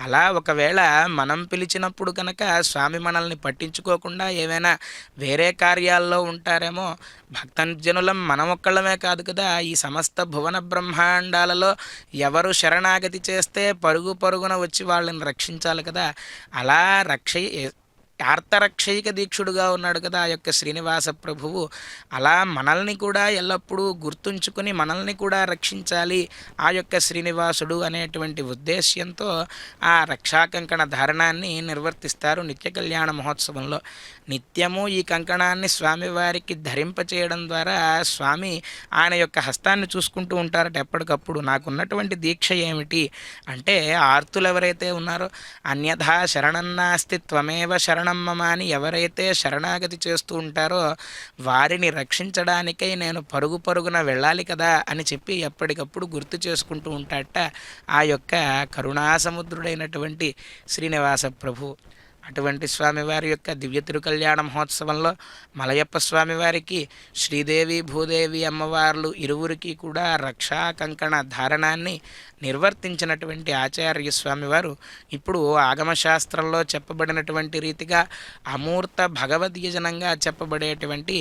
అలా ఒకవేళ మనం పిలిచినప్పుడు కనుక స్వామి మనల్ని పట్టించుకోకుండా ఏమైనా వేరే కార్యాల్లో ఉంటారేమో. భక్తజనులం మనం ఒక్కళ్ళమే కాదు కదా, ఈ సమస్త భువన బ్రహ్మాండాలలో ఎవరు శరణాగతి చేస్తే పరుగు పరుగున వచ్చి వాళ్ళని రక్షించాలి కదా. అలా ఆర్తరక్షైక దీక్షుడుగా ఉన్నాడు కదా ఆ యొక్క శ్రీనివాస ప్రభువు. అలా మనల్ని కూడా ఎల్లప్పుడూ గుర్తుంచుకుని మనల్ని కూడా రక్షించాలి ఆ యొక్క శ్రీనివాసుడు అనేటువంటి ఉద్దేశ్యంతో ఆ రక్షాకంకణ ధారణాన్ని నిర్వర్తిస్తారు నిత్య కళ్యాణ మహోత్సవంలో. నిత్యము ఈ కంకణాన్ని స్వామివారికి ధరింపచేయడం ద్వారా స్వామి ఆయన యొక్క హస్తాన్ని చూసుకుంటూ ఉంటారట ఎప్పటికప్పుడు. నాకున్నటువంటి దీక్ష ఏమిటి అంటే, ఆర్తులు ఎవరైతే ఉన్నారో అన్యథా శరణన్నాస్తి త్వమేవ శరణం మమ అని ఎవరైతే శరణాగతి చేస్తూ ఉంటారో వారిని రక్షించడానికై నేను పరుగు పరుగున వెళ్ళాలి కదా అని చెప్పి ఎప్పటికప్పుడు గుర్తు చేసుకుంటూ ఉంటాడట ఆ యొక్క కరుణాసముద్రుడైనటువంటి శ్రీనివాస ప్రభు. అటువంటి స్వామివారి యొక్క దివ్య తిరుకల్యాణ మహోత్సవంలో మలయప్ప స్వామివారికి శ్రీదేవి భూదేవి అమ్మవార్లు ఇరువురికి కూడా రక్షా కంకణ ధారణాన్ని నిర్వర్తించినటువంటి ఆచార్య స్వామివారు ఇప్పుడు ఆగమశాస్త్రంలో చెప్పబడినటువంటి రీతిగా అమూర్త భగవద్యజనంగా చెప్పబడేటువంటి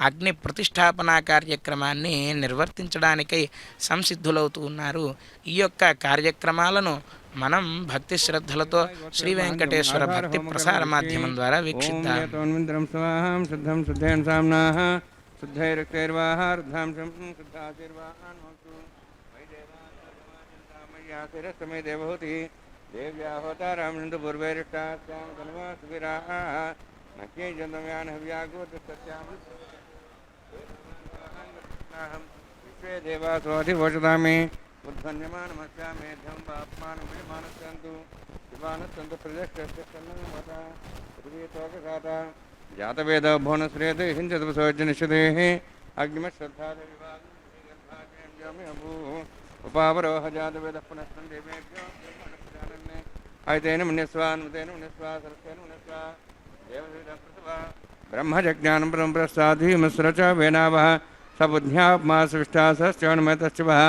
అగ్ని ప్రతిష్టాపన కార్యక్రమాన్ని నిర్వర్తించడానికై సంసిద్ధులవుతూ ఉన్నారు. ఈ యొక్క కార్యక్రమాలను మనం భక్తి శ్రద్ధలతో శ్రీ వెంకటేశ్వర భక్తి ప్రసార మాధ్యమం ద్వారా వీక్షిద్దాం. ఉద్వన్యమానమస్యామేధ్యం పాప్మానం విమానస్యంతు విమానస్యంతు ప్రజక్షేతోకఘాత జాతవేద భువనశ్రేత హించతపసోజనిషదేః అగ్నిమశ్రద్ధాదేవివాగర్భాజయమ్యభూ ఉపావరోహ జాతవేద పునః దేవేభ్యో బ్రహ్మణస్యానన్నే అయితేన మునిస్వాన్ముతేన మునిస్వా సరస్వేన మునిస్వా దేవదేవ ప్రసవా బ్రహ్మజజ్ఞానం బ్రహ్మప్రసాధీమస్రచ వేనావః సబుద్ధ్యాప్మాసవిష్టాసశ్చవణమతశ్చవః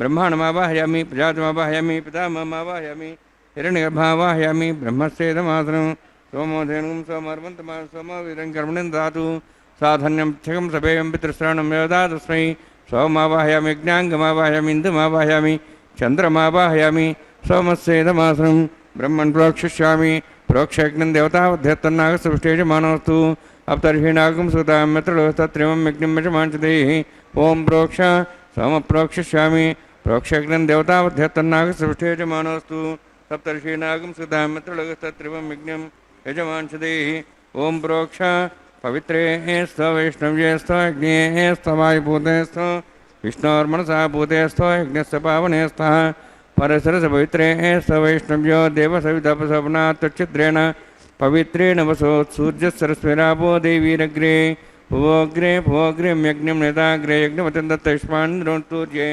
ब्रह्माण्डमावाहयामि प्रजातमावाहयामि पितामहमावाहयामि हिरण्यगर्भावाहयामि ब्रह्मस्येदमासनं सोमोधेनुं सोमर्वन्तमा सोमवीरं कर्मणिं ददातु साधन्यं क्षकं सभेयं पितृश्रवणं योदातस्मै सोमावाहयामि ज्ञाङ्गमावाहयामि इन्दुमावाहयामि चन्द्रमावाहयामि सोमस्येदमासनं ब्रह्मन् प्रोक्षिष्यामि प्रोक्षयज्ञं देवतावध्यत्तन्नागसृष्टेजमानोऽस्तु अपतर्हीणागं सुतां यत्रलोस्तत्रिमं यज्ञं यजमाञ्चदेः ॐ प्रोक्ष सोमप्रोक्षिष्यामि प्रोक्षग्नं देवतावध्यत्तन्नागसृष्टेजमानोऽस्तु सप्तर्षीणागं सुधामित्रलगस्तत्रिवं यज्ञं यजमांसदेः ॐ प्रोक्ष पवित्रे स्थ वैष्णव्ये स्थ यज्ञे स्थ वायुभूते स्थ विष्णोर्मनसा भूते स्थ यज्ञस्य पावने स्तः परसरसपवित्रे स्थ वैष्णव्यो देवसवितपसवनात्तच्छिद्रेण पवित्रेण वसोत्सूर्यसरस्वरापो देवीरग्रे भुवोग्रे भुवोग्रिं यज्ञं नेताग्रे यज्ञमत्यन्तयुष्मान्द्रोन्तूर्ये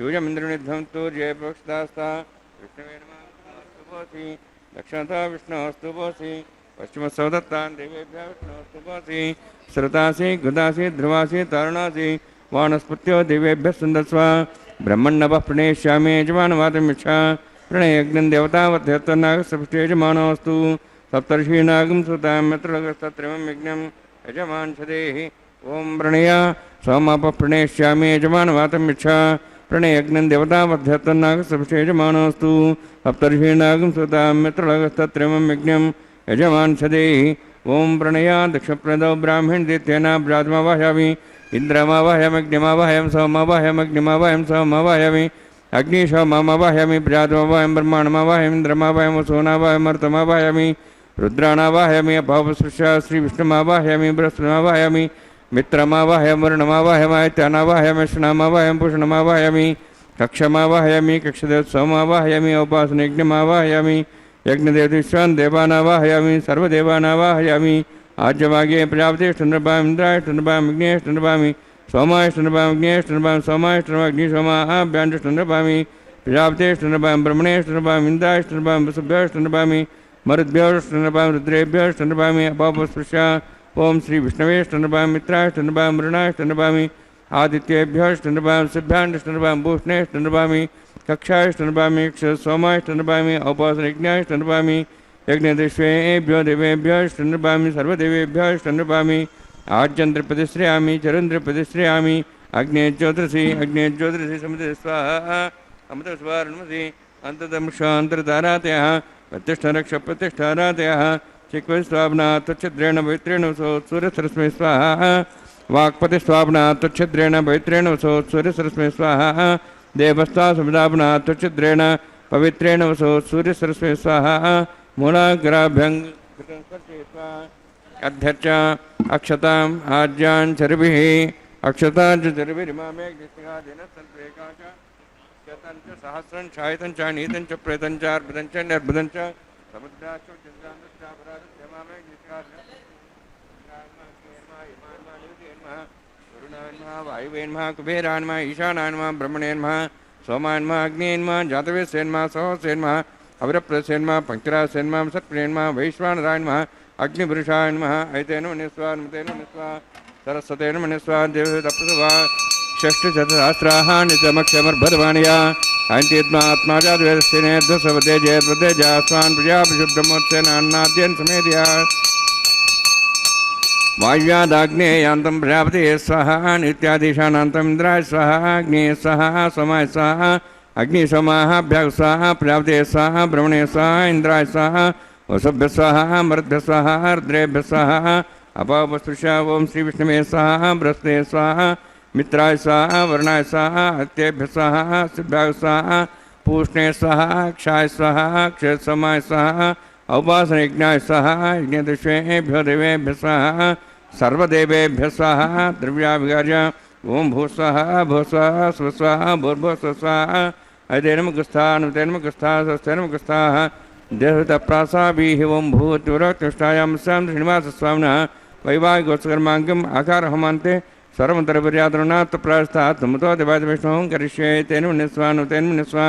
यूयमिन्द्रनिद्धं तूर्ये प्रोक्षितास्ता विष्णवे नमः भोसि दक्षिणतः विष्णोऽस्तु भोसि पश्चिमसौदत्तान् देवेभ्यः विष्णोऽस्तु भोसि श्रुतासि गुदासि ध्रुवासि तारुणासि वानस्पत्यो देवेभ्यः सुन्दस्व ब्रह्मण्णवः प्रणेष्यामि यजमानवादमिच्छा प्रणयज्ञं देवतावध्यत्तन्नागसृष्टेजमानोऽस्तु सप्तर्षीणागं सुतां यत्र लगस्तत्रिमं यज्ञं यजमांसदेः ॐ प्रणय सोमापप्रणेष्यामि यजमानवातमिच्छा प्रणयज्ञं देवतावध्यत्तन्नागसविशेषमानोऽस्तु सप्तर्षीणागं सुतां मित्रलगस्तत्रिमं यज्ञं यजमानसदेहि ॐ प्रणयादक्षप्रदौ ब्राह्मणदित्येन ब्राह्मवाहयामि इन्द्रमावाहयमग्निमावाहयं सोमवाहयमग्निमावाहयं सोमवाहयामि अग्निशोममावाहयामि ब्राह्मवाहयं ब्रह्माण्डमावाहयम् इन्द्रमावाहयं वसुनावाहयमर्तमावाहयामि रुद्राणावाहयामि अपावसृष्या श्रीविष्णुमावाहयामि बृहस्पतिमावाहयामि मित्रमावाहयं वरुणमावाहयमादित्यानावाहयामि श्रवणमावाहयं पूषणमावाहयामि कक्षमावाहयामि कक्षदेवसोममावाहयामि औपासनयज्ञमावाहयामि यज्ञदेवतीश्वरान् देवानावाहयामि सर्वदेवानावाहयामि आज्यभागे प्रजापतिष्ठनृपाम् इन्द्रायष्ठनृपाम् अग्नेष्ठनृपामि सोमायष्ठनृपाम् सोमायष्ठनृपाम् अग्निसोमाभ्याण्डष्ठनृपामि प्रजापतिष्ठनृपाम् ब्रह्मणेष्ठनृपाम् इन्द्रायष्ठनृपाम् वसुभ्योष्ठनृपामि मरुद्भ्योष्ठनृपाम् रुद्रेभ्योष्ठनृपामि अपापस्पृश्य ओम श्री विष्णवेष्ठनृपाम् मित्राष्ठनृपाम् वरुणाष्ठनृपामि आदित्येभ्योष्ठनृपाम् सिद्धाण्डष्ठनृपाम् भूषणेष्ठनृपामि कक्षाष्ठनृपामि सोमाष्ठनृपामि औपासनयज्ञाष्ठनृपामि यज्ञदिष्वेभ्यो देवेभ्योष्ठनृपामि सर्वदेवेभ्योष्ठनृपामि आज्यन्त्रप्रतिश्रयामि चरुन्द्रप्रतिश्रयामि अग्नेज्योतिषि समुद्रे स्वाहा अमृतस्वारणमसि अन्तर्दंशान्तर्धारातयः प्रतिष्ठारक्षप्रतिष्ठारातयः चिक्वस्वाब्ना तुच्छिद्रेण पवित्रेण वसो सूर्यसरस्मै स्वाहा वाक्पति स्वाब्ना तुच्छिद्रेण पवित्रेण वसो सूर्यसरस्मै स्वाहा देवस्ता समुदाब्ना तुच्छिद्रेण पवित्रेण वसो सूर्यसरस्मै स्वाहा मूलाग्राभ्यङ्ग अध्यक्ष अक्षताम् आज्यान् चर्भिः अक्षताञ्च चर्भिरिमामेघ्निष्ठिकादिन सन्त्रेकाच शतञ्च सहस्रं शायतञ्च नीतञ्च प्रेतञ्च अर्बुदञ्च निर्बुदञ्च समुद्राश्च वायुवेन्मा कुबेरान्मा ईशानान्मा ब्रह्मणेन्मा सोमान्मा अग्नेन्मा जातवेसेन्मा सहोसेन्मा अविरप्रसेन्मा पंक्तिरासेन्मा सत्प्रेन्मा वैश्वानरायन्मा अग्निपुरुषान्मा ऐतेन मनिस्वा नमतेन मनिस्वा सरस्वतेन मनिस्वा देवतप्सुवा षष्ठशतसहस्राः नित्यमक्षमर्भद्वाणिया ऐन्तीत्मा आत्माजाद्वेदस्तेने ध्वसवते जयद्वते जास्वान् प्रजाभिषुब्रह्मोत्सेनान्नाद्यन् समेध्या वायुव्यादाग्नेयान्तं प्रजापते स्वाहा नित्याधीशानान्तं इन्द्राय स्वाहा अग्ने स्वाहा सोमाय स्वाहा अग्निसोमाभ्यः स्वाहा प्रजापते स्वाहा ब्रह्मणे स्वाहा इन्द्राय स्वाहा वसुभ्यः स्वाहा मरुद्भ्यः स्वाहा रुद्रेभ्यः स्वाहा अपावस्पृश्य ओम श्री विष्णवे स्वाहा बृहस्पते स्वाहा मित्राय स्वाहा वरुणाय स्वाहा आदित्येभ्यः स्वाहा सिद्धाय स्वाहा पूष्णे स्वाहा क्षाय स्वाहा क्षयसोमाय स्वाहा औपासनयज्ञाय स्वाहा यज्ञदिष्वेभ्यो देवेभ्यः स्वाहा सर्वदेवेभ्यः स्वाहा द्रव्याभिगार्य ओम भूस्वाहा भूस्वाहा स्वस्वाहा भूर्भुवस्वाहा अयतेनमुखस्थाः नमतेनमुखस्थाः स्वस्तेनमुखस्थाः देवतप्रासाभिः ओम भूत्युरक्तिष्ठायां स्यां श्रीनिवासस्वामिनः वैवाहिकोत्सकर्माङ्गम् आकारहमान्ते सर्वमन्तरपर्यातरुणात् प्रास्तात् तमुतो देवादिविष्णुं करिष्ये तेन मुनिस्वा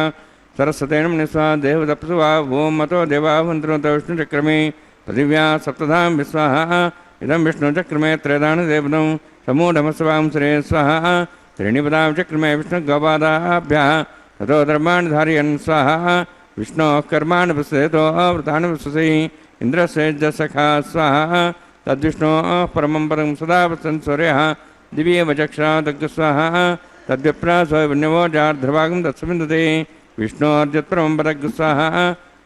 सरस्वतेन मुनिस्वा देवतप्सुवा ओम मतो देवावन्तरो विष्णुचक्रमे पृथिव्या सप्तधां विस्वाहा इदं विष्णुचक्रमे त्रयदानदेवतं समूढमस्वां श्रे स्वाहा त्रीणिपदां चक्रमे विष्णुगवादाभ्यः ततो धर्मान् धारयन् स्वाहा विष्णोः कर्माणि पश्यतो व्रतानि पश्यसि इन्द्रस्य सखा स्वाहा तद्विष्णोः परमं पदं सदा पश्यन् सूर्यः दिव्येवचक्षरा दग्धस्वाहा तद्विप्रासवन्यवोजार्ध्रभागं तत्सविन्दते विष्णोर्जत्परमं पदग्स्वाहा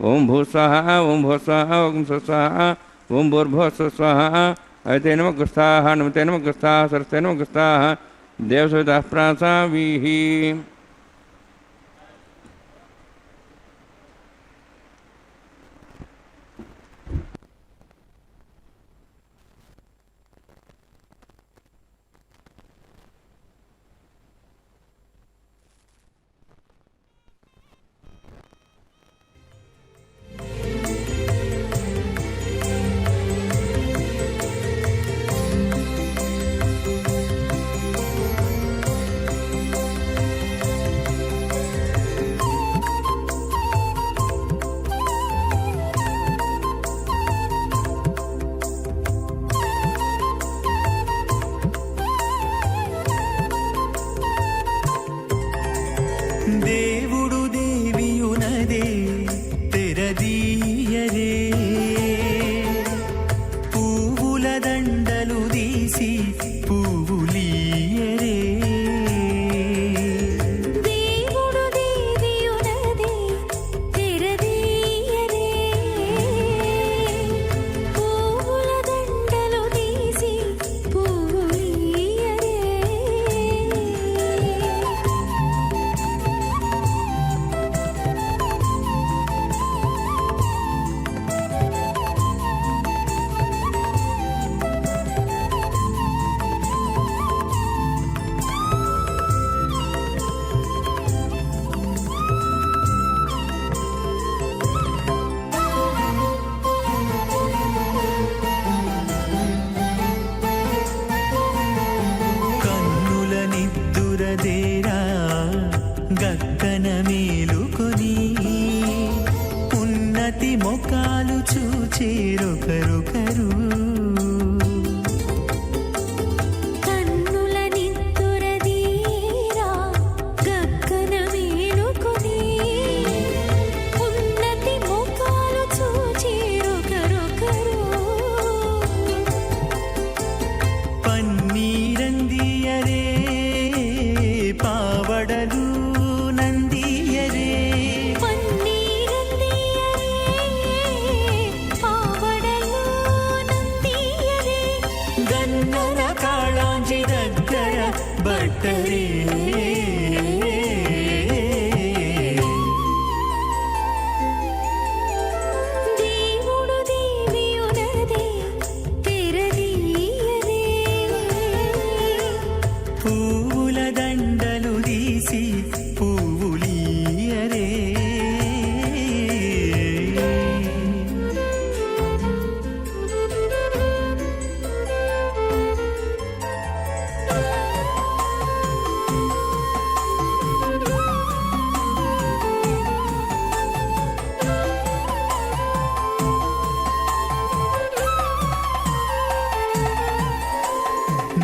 ओम भूस्वाहा ओम भूस्वाहा ओम स्वस्वाहा ओम भूर्भुवस्वाहा अयते नमगुस्थाः नमते नमगुस्थाः सरस्ते नमगुस्थाः देवसवितः प्रासाभिः నరకాళాంజి దగ్గర బట్టరే దేవుడు దేవియునదే తెరదీయదే పూల దండలు తీసి పువ్వులీయరే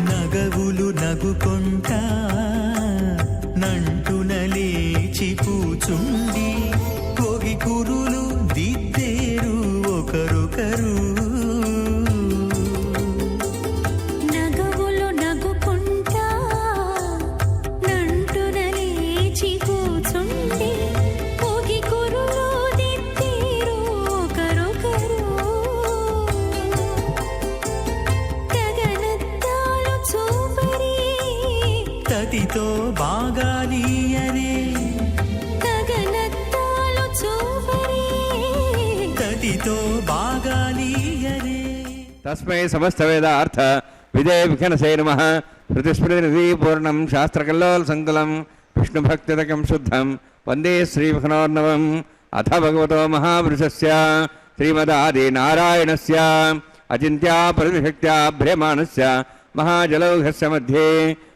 నగవులు నగుకొంటా నంటున లేచి కూచుండి కోగి కురులు దిద్దేరు ఒకరొకరు నగవులు నగుకుంటా నంటున లేచి కూచుండి పోగి కురులు దిద్దేరు ఒకరొకరు గగనద్దాలు చూపరి తతితో బాగాలీయరే గగనద్దాలు చూపరి తతితో బాగాలీయరే తస్మై సమస్త వేదార్థ విజయ విఘనసే నమ శృతిస్మృతి పూర్ణం శాస్త్రకల్లోల సంకులం విష్ణుభక్తిదకం శుద్ధం వందే శ్రీవిఘ్నోర్ణవం అథ భగవతో మహాపురుషస్య శ్రీమదాది నారాయణస్య అచింత్యా పరిశక్త్యా భ్రమాణస్య మహాజలౌఘస్య మధ్యే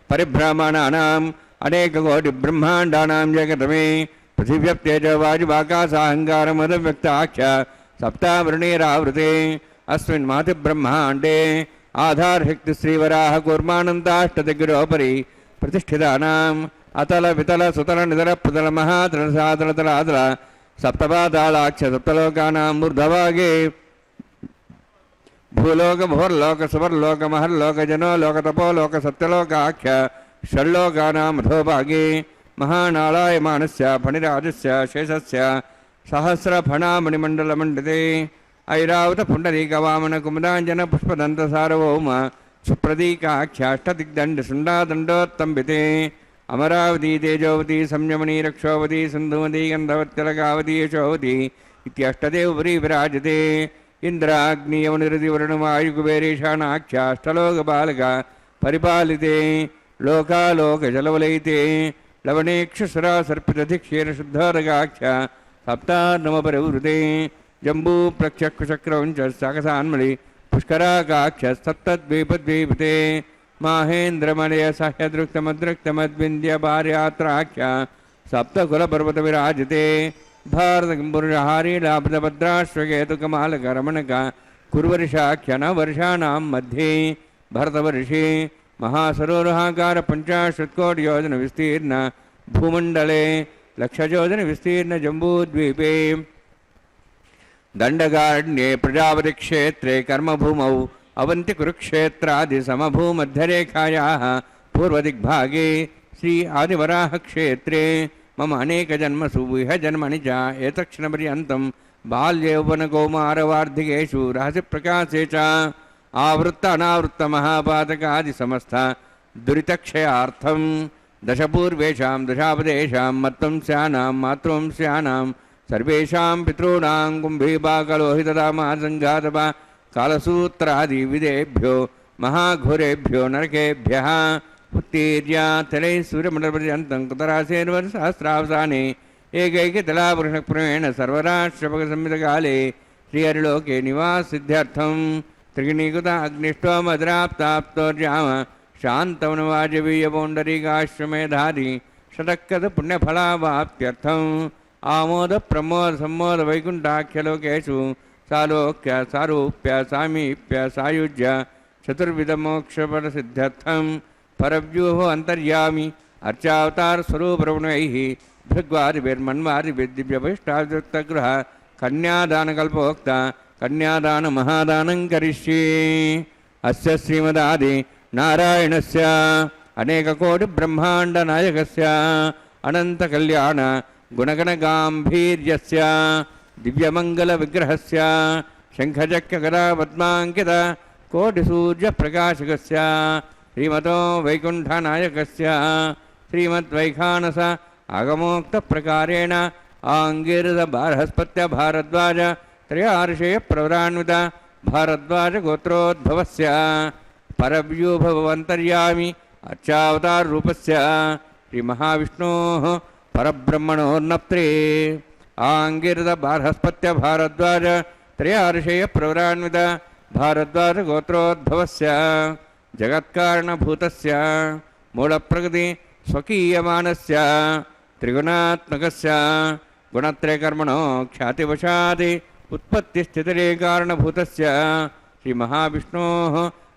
పరిభ్రమణానాం అనేకకోటి బ్రహ్మాండానాం జగతమే పృథివ్యప్తేజ వాయువాకాశాహంకారమదవ్యక్తాఖ్య సప్తావృణీరావృతే అస్మిన్ మాతి బ్రహ్మాండే ఆధారశక్తి శ్రీవరాహ కూర్మానంతాష్టదిగ్గురోపరి ప్రతిష్ఠితానాం అతల వితల సుతల నితల పుతల మహాతల సాతల తలాతల సప్తపాతాళాక్ష సప్తలోకానాం మూర్ధభాగే భూలోక భూర్లోక సువర్లోక మహర్లోక జనో లోక తపో లోక సత్యలోకాఖ్య షణ్లోకానాం అధోభాగే మహానాళాయమానస్య ఫణిరాజస్య శేషస్య సహస్రఫణామణిమండలమండితే ఐరావత పుండరీకవామన కుముదాంజన పుష్పదంత సార్వభౌమ సుప్రదీకాఖ్యాష్టదిగ్దండ శుండాదండోత్తంబితే అమరావతి తేజోవతి సంయమనీ రక్షోవతి సింధుమతి గంధవత్తిలకావతి యశోవతి ఇత్యష్టదేవపురీ విరాజతే ఇంద్రాగ్నియమునిరతివరుణమాయుకుబేరీషాణాఖ్యాష్టలోకబాలక పరిపాలితే లోకాలోకజలవలయితే లవణేక్షుసురాసర్పితధిక్షీరశుద్ధోరగాఖ్య సప్తార్ణమపరివృతే జంబూ ప్రక్షక్షక్రవంచ సకసాన్మళి పుష్కరాకాఖ్య సప్తద్వీపద్వీపతే మాహేంద్రమలయ సహ్యదృక్తమదృక్తమద్వింద్య భార్యాత్రాఖ్య సప్తకులపర్వత విరాజతే భారతకంబురహారీలాభద్రాశ్వకేతుకమాలకరమణక కుర్వర్షాఖ్యన వర్షాణం మధ్యే భరతవర్షే మహాసరోరుహాకార పంచాశత్కోటియోజన విస్తీర్ణ భూమండలే లక్షయోజన విస్తీర్ణ జంబూద్వీపే దండకారణ్యే ప్రజాపతి క్షేత్రే కర్మభూమౌ అవంతి కురుక్షేత్రాది సమభూమధ్యరేఖాయాः పూర్వదిగ్భాగే శ్రీ ఆదివరాహ క్షేత్రే మమ అనేక జన్మసు ఇహ జన్మని చ ఏతక్షణపర్యంతం బాల్యౌవనకౌమారవార్ధికేషు రహస్య ప్రకాశే చ ఆవృత్త అనావృత్త మహాపాతకాది సమస్త దురితక్షయార్థం దశపూర్వేషాం దశాపదేశాం మత్వంస్యానాం మాతృవంస్యానాం సర్వేషాం పితॄణాం కుంభీపాకలోహితదామాసంఘాతప కాలసూత్రాది విదేభ్యో మహాఘోరేభ్యో నరకేభ్యః ఉత్తీర్య తలై సూర్యమండలపర్యంతం కుతరాసేన్వర్సహస్రావసానే ఏకైకతలాపురుషక్రమేణ సర్వరాష్ట్రపక సంహితకాలే శ్రీహరిలోకే నివాసిద్ధ్యర్థం త్రిగుణీకృత అగ్నిష్టోమద్రాప్తాప్తోర్యామ శాంతవనవాజవీయపౌండరీకాశ్వమేధాది షటక్కద పుణ్యఫలావాప్త్యర్థం ఆమోద ప్రమోద సమ్మోద వైకుంఠాఖ్యలోకేషు సాలోక్య సారూప్య సామీప్య సాయుజ్య చతుర్విధమోక్షఫలసిద్ధ్యర్థం పరవ్యూహో అంతర్యామి అర్చావతార స్వరూపరమణైః భృగ్వాదిభిర్మన్వాదిభిర్దివ్యభీష్టాదిగృహ కన్యాదానకల్పోక్త కన్యాదాన మహాదానం కరిష్యే అస్య శ్రీమదాది నారాయణస్య అనేకకోటి బ్రహ్మాండ నాయకస్య అనంత కళ్యాణ గుణగణగాంభీర్యస్య దివ్యమంగళ విగ్రహస్య శంఖచక్ర గదా పద్మాంకిత कोटिसूर्यप्रकाशकस्य श्रीमतो वैकुण्ठनायकस्य श्रीमद्वैखानस आगमोक्तप्रकारेण आङ्गिरसबारहस्पत्य भारद्वाज त्रयार्षेयप्रवरान्वित भारद्वाजगोत्रोद्भवस्य परव्यूभवन्तर्यामि अर्चावताररूपस्य श्रीमहाविष्णोः परब्रह्मणोर्नप्त्रे आङ्गिरसबारहस्पत्य भारद्वाज त्रयार्षेयप्रवरान्वित भारद्वाजगोत्रोद्भवस्य जगत्कारणभूतस्य मूलप्रकृति स्वकीयमानस्य त्रिगुणात्मकस्य गुणत्रयकर्मणो ख्यातिवशात् उत्पत्तिस्थितिकारणभूतस्य श्रीमहाविष्णोः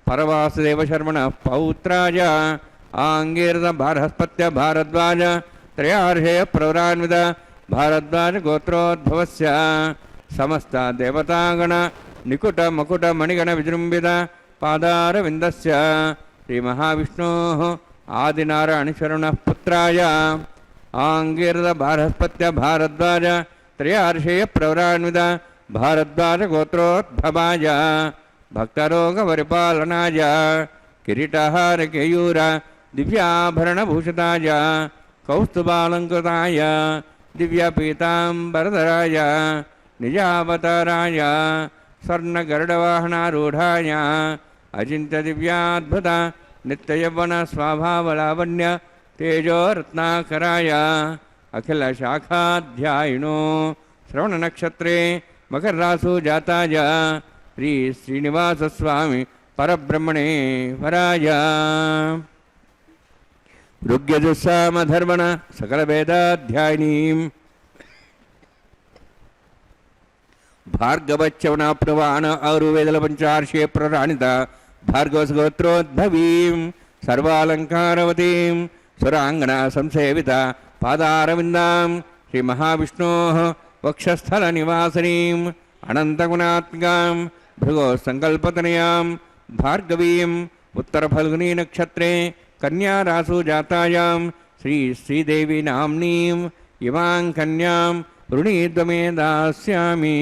परवासुदेवशर्मणः पौत्राय आङ्गिरसबारहस्पत्य भारद्वाज त्रयार्षेयप्रवरान्वित भारद्वाजगोत्रोद्भवस्य समस्तदेवतागण निकुटमकुटमणिगणविजृम्भित पादारविन्दस्य श्रीमहाविष्णोः आदिनारायणशरणः पुत्राय आङ्गिरसबारहस्पत्य भारद्वाज त्रयार्षेयप्रवरान्वित भारद्वाजगोत्रोद्भवाय भक्तरोगपरिपालनाय किरीटहारकेयूर दिव्याभरणभूषिताय कौस्तुभालङ्कृताय दिव्यपीताम्बरधराय निजावताराय स्वर्णगरुडवाहनारूढाय अचिन्त्यदिव्याद्भुत नित्ययौवनस्वभावलावण्य तेजोरत्नाकराय अखिलशाखाध्यायिनो श्रवणनक्षत्रे मकररासु जाताय श्रीश्रीनिवासस्वामी परब्रह्मणे वराय ऋग्यजुस्सामधर्मण सकलवेदाध्यायिनीं भार्गवच्यवनाप्नुवान औरुवेदलपञ्चार्षे प्रराणित भार्गवसगोत्रोद्भवीं सर्वालङ्कारवतीं सुराङ्गना संसेवित पादारविन्दां श्रीमहाविष्णोः वक्षस्थलनिवासिनीम् अनन्तगुणात्मिकां भृगोसङ्कल्पतनयां भार्गवीम् उत्तरफल्गुनीनक्षत्रे कन्यारासु जातायां श्रीदेवी नाम्नीम् इमां कन्यां ऋणीद्वमे दास्यामि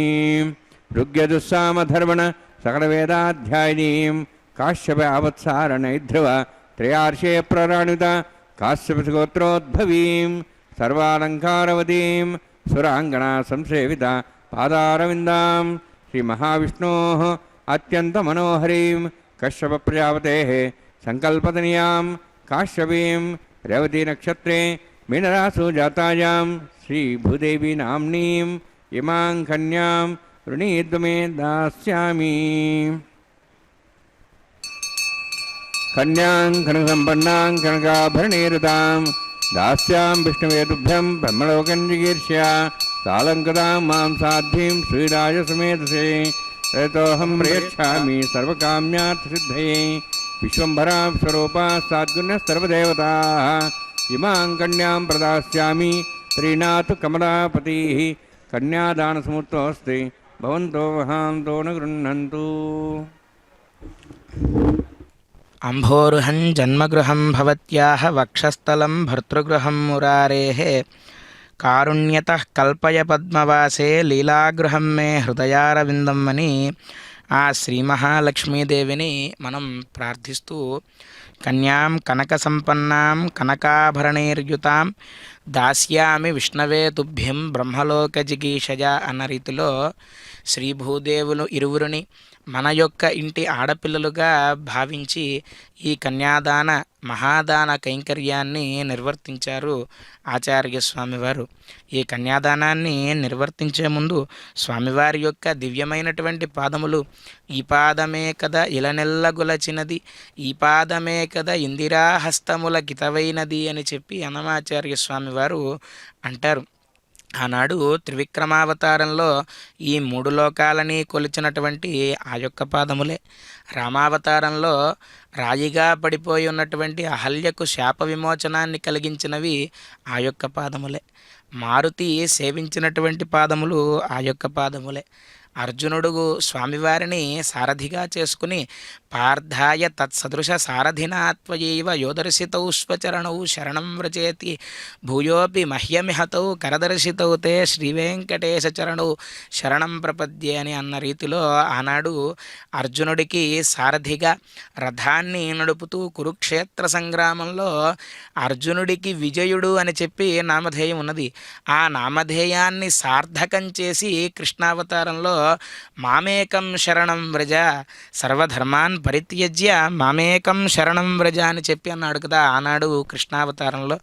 ऋग्यजुस्सामधर्मण सकलवेदाध्यायिनीं काश्यपावत्सारणैध्रुव त्रयार्षे प्रराणित काश्यपगोत्रोद्भवीं सर्वालङ्कारवतीं सुराङ्गना संसेविता पादारविन्दां श्रीमहाविष्णोः अत्यन्तमनोहरीं कश्यपप्रजापतेः सङ्कल्पतनीयां काश्यपीं रेवतीनक्षत्रे मीनरासु जातायां श्रीभूदेवी नाम्नीम् इमां कन्यां ऋणीद्वमे दास्यामि कन्यां कनकसम्पन्नां कनकाभरणीरुतां दास्यां विष्णुवेदुभ्यं ब्रह्मलोकञ्जिगीर्ष्या सालङ्कृतां मां साध्वीं श्रीराजसमेधसे ततोऽहं प्रयच्छामि सर्वकाम्यार्थसिद्धये विश्वम्भरां स्वरूपा साद्गुण्यस्तर्वदेवताः इमां कन्यां प्रदास्यामि त्रीणातु कमलापतिः कन्यादानसमुत्तोऽस्ति भवन्तो वहान्तो न गृह्णन्तु अंभोरुहं जन्मगृहं भवत्याः वक्षस्थलं भर्तृगृहं मुरारेः कारुण्यतः कल्पय पद्मवासे लीलागृहं मे హృదయారవిందం అని ఆ శ్రీ మహాలక్ష్మీదేవిని మనం ప్రార్థిస్తూ కన్యాం కనక సంపన్నాం కనకాభరణైర్యుతాం దాస్యామి విష్ణవే తుభ్యం బ్రహ్మలోక జిగీషజ అన్న రీతిలో శ్రీ భూదేవులు ఇరువురిని మన యొక్క ఇంటి ఆడపిల్లలుగా భావించి ఈ కన్యాదాన మహాదాన కైంకర్యాన్ని నిర్వర్తించారు ఆచార్య స్వామివారు. ఈ కన్యాదానాన్ని నిర్వర్తించే ముందు స్వామివారి యొక్క దివ్యమైనటువంటి పాదములు ఈ పాదమే కదా ఇలనెల్లగులచినది, ఈ పాదమే కదా ఇందిరాహస్తముల గితవైనది అని చెప్పి అన్నమాచార్య స్వామివారు అంటారు. ఆనాడు త్రివిక్రమావతారంలో ఈ మూడు లోకాలని కొలిచినటువంటి ఆ యొక్క పాదములే. రామావతారంలో రాయిగా పడిపోయి ఉన్నటువంటి అహల్యకు శాప విమోచనాన్ని కలిగించినవి ఆ యొక్క పాదములే. మారుతి సేవించినటువంటి పాదములు ఆ యొక్క పాదములే. అర్జునుడు స్వామివారిని సారథిగా చేసుకుని పార్థాయ తత్సదృశ సారథినాత్వయైవ యోదర్శితౌ స్వచరణౌ శరణం వ్రజేతి భూయోపి మహ్యమిహతౌ కరదర్శితౌ తే శ్రీవేంకటేశ చరణౌ శరణం ప్రపద్యే అని అన్న రీతిలో ఆనాడు అర్జునుడికి సారథిగా రథాన్ని నడుపుతూ కురుక్షేత్ర సంగ్రామంలో అర్జునుడికి విజయుడు అని చెప్పి నామధేయం ఉన్నది. ఆ నామధేయాన్ని సార్థకం చేసి కృష్ణావతారంలో మామేకం శరణం వ్రజ సర్వధర్మాన్ పరిత్యజ్య మామేకం శరణం వ్రజ అని చెప్పి అన్నాడు కదా ఆనాడు కృష్ణావతారంలో.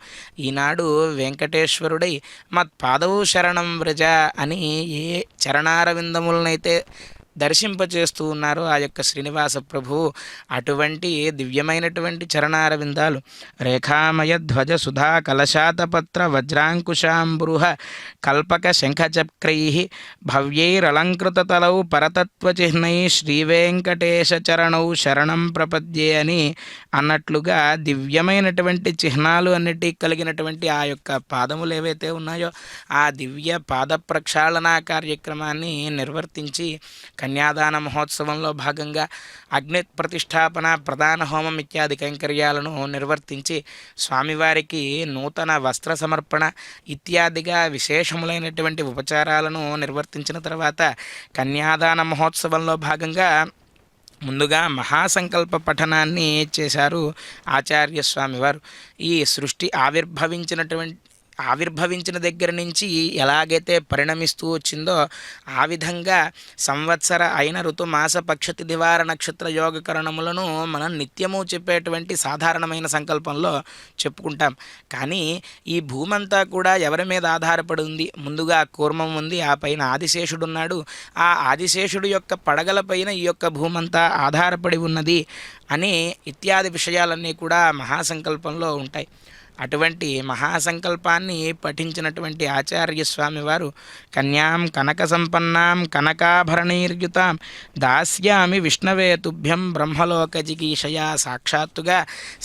ఈనాడు వెంకటేశ్వరుడై మత్పాదౌ శరణం వ్రజ అని ఏ చరణారవిందములనైతే దర్శింపచేస్తూ ఉన్నారు ఆ యొక్క శ్రీనివాస ప్రభువు, అటువంటి దివ్యమైనటువంటి చరణారవిందాలు రేఖామయ ధ్వజ సుధా కలశాతపత్ర వజ్రాంకుశాంబృహ కల్పక శంఖచక్రై భవ్యైరలంకృతతలౌ పరతత్వచిహ్నై శ్రీవేంకటేశ చరణౌ శరణం ప్రపద్యే అని అన్నట్లుగా దివ్యమైనటువంటి చిహ్నాలు అన్నిటి కలిగినటువంటి ఆ యొక్క పాదములు ఏవైతే ఉన్నాయో ఆ దివ్య పాద ప్రక్షాళన కార్యక్రమాన్ని నిర్వర్తించి కన్యాదాన మహోత్సవంలో భాగంగా అగ్ని ప్రతిష్టాపన ప్రధాన హోమం ఇత్యాది కైంకర్యాలను నిర్వర్తించి స్వామివారికి నూతన వస్త్ర సమర్పణ ఇత్యాదిగా విశేషములైనటువంటి ఉపచారాలను నిర్వర్తించిన తర్వాత కన్యాదాన మహోత్సవంలో భాగంగా ముందుగా మహాసంకల్ప పఠనాన్ని చేశారు ఆచార్య స్వామివారు. ఈ సృష్టి ఆవిర్భవించిన దగ్గర నుంచి ఎలాగైతే పరిణమిస్తూ వచ్చిందో ఆ విధంగా సంవత్సర అయిన ఋతుమాస పక్షతి దివార నక్షత్ర యోగకరణములను మనం నిత్యము చెప్పేటువంటి సాధారణమైన సంకల్పంలో చెప్పుకుంటాం. కానీ ఈ భూమంతా కూడా ఎవరి మీద ఆధారపడి ఉంది? ముందుగా కూర్మం ఉంది, ఆ పైన ఆదిశేషుడు ఉన్నాడు. ఆ ఆదిశేషుడు యొక్క పడగలపైన ఈ యొక్క భూమంతా ఆధారపడి ఉన్నది అని ఇత్యాది విషయాలన్నీ కూడా మహాసంకల్పంలో ఉంటాయి. అటువంటి మహాసంకల్పాన్ని పఠించినటువంటి ఆచార్య స్వామి వారు కన్యాం కనక సంపన్నాం కనకాభరణీర్యుతాం దాస్యామి విష్ణవే తుభ్యం బ్రహ్మలోక జిగీషయ సాక్షాత్తుగా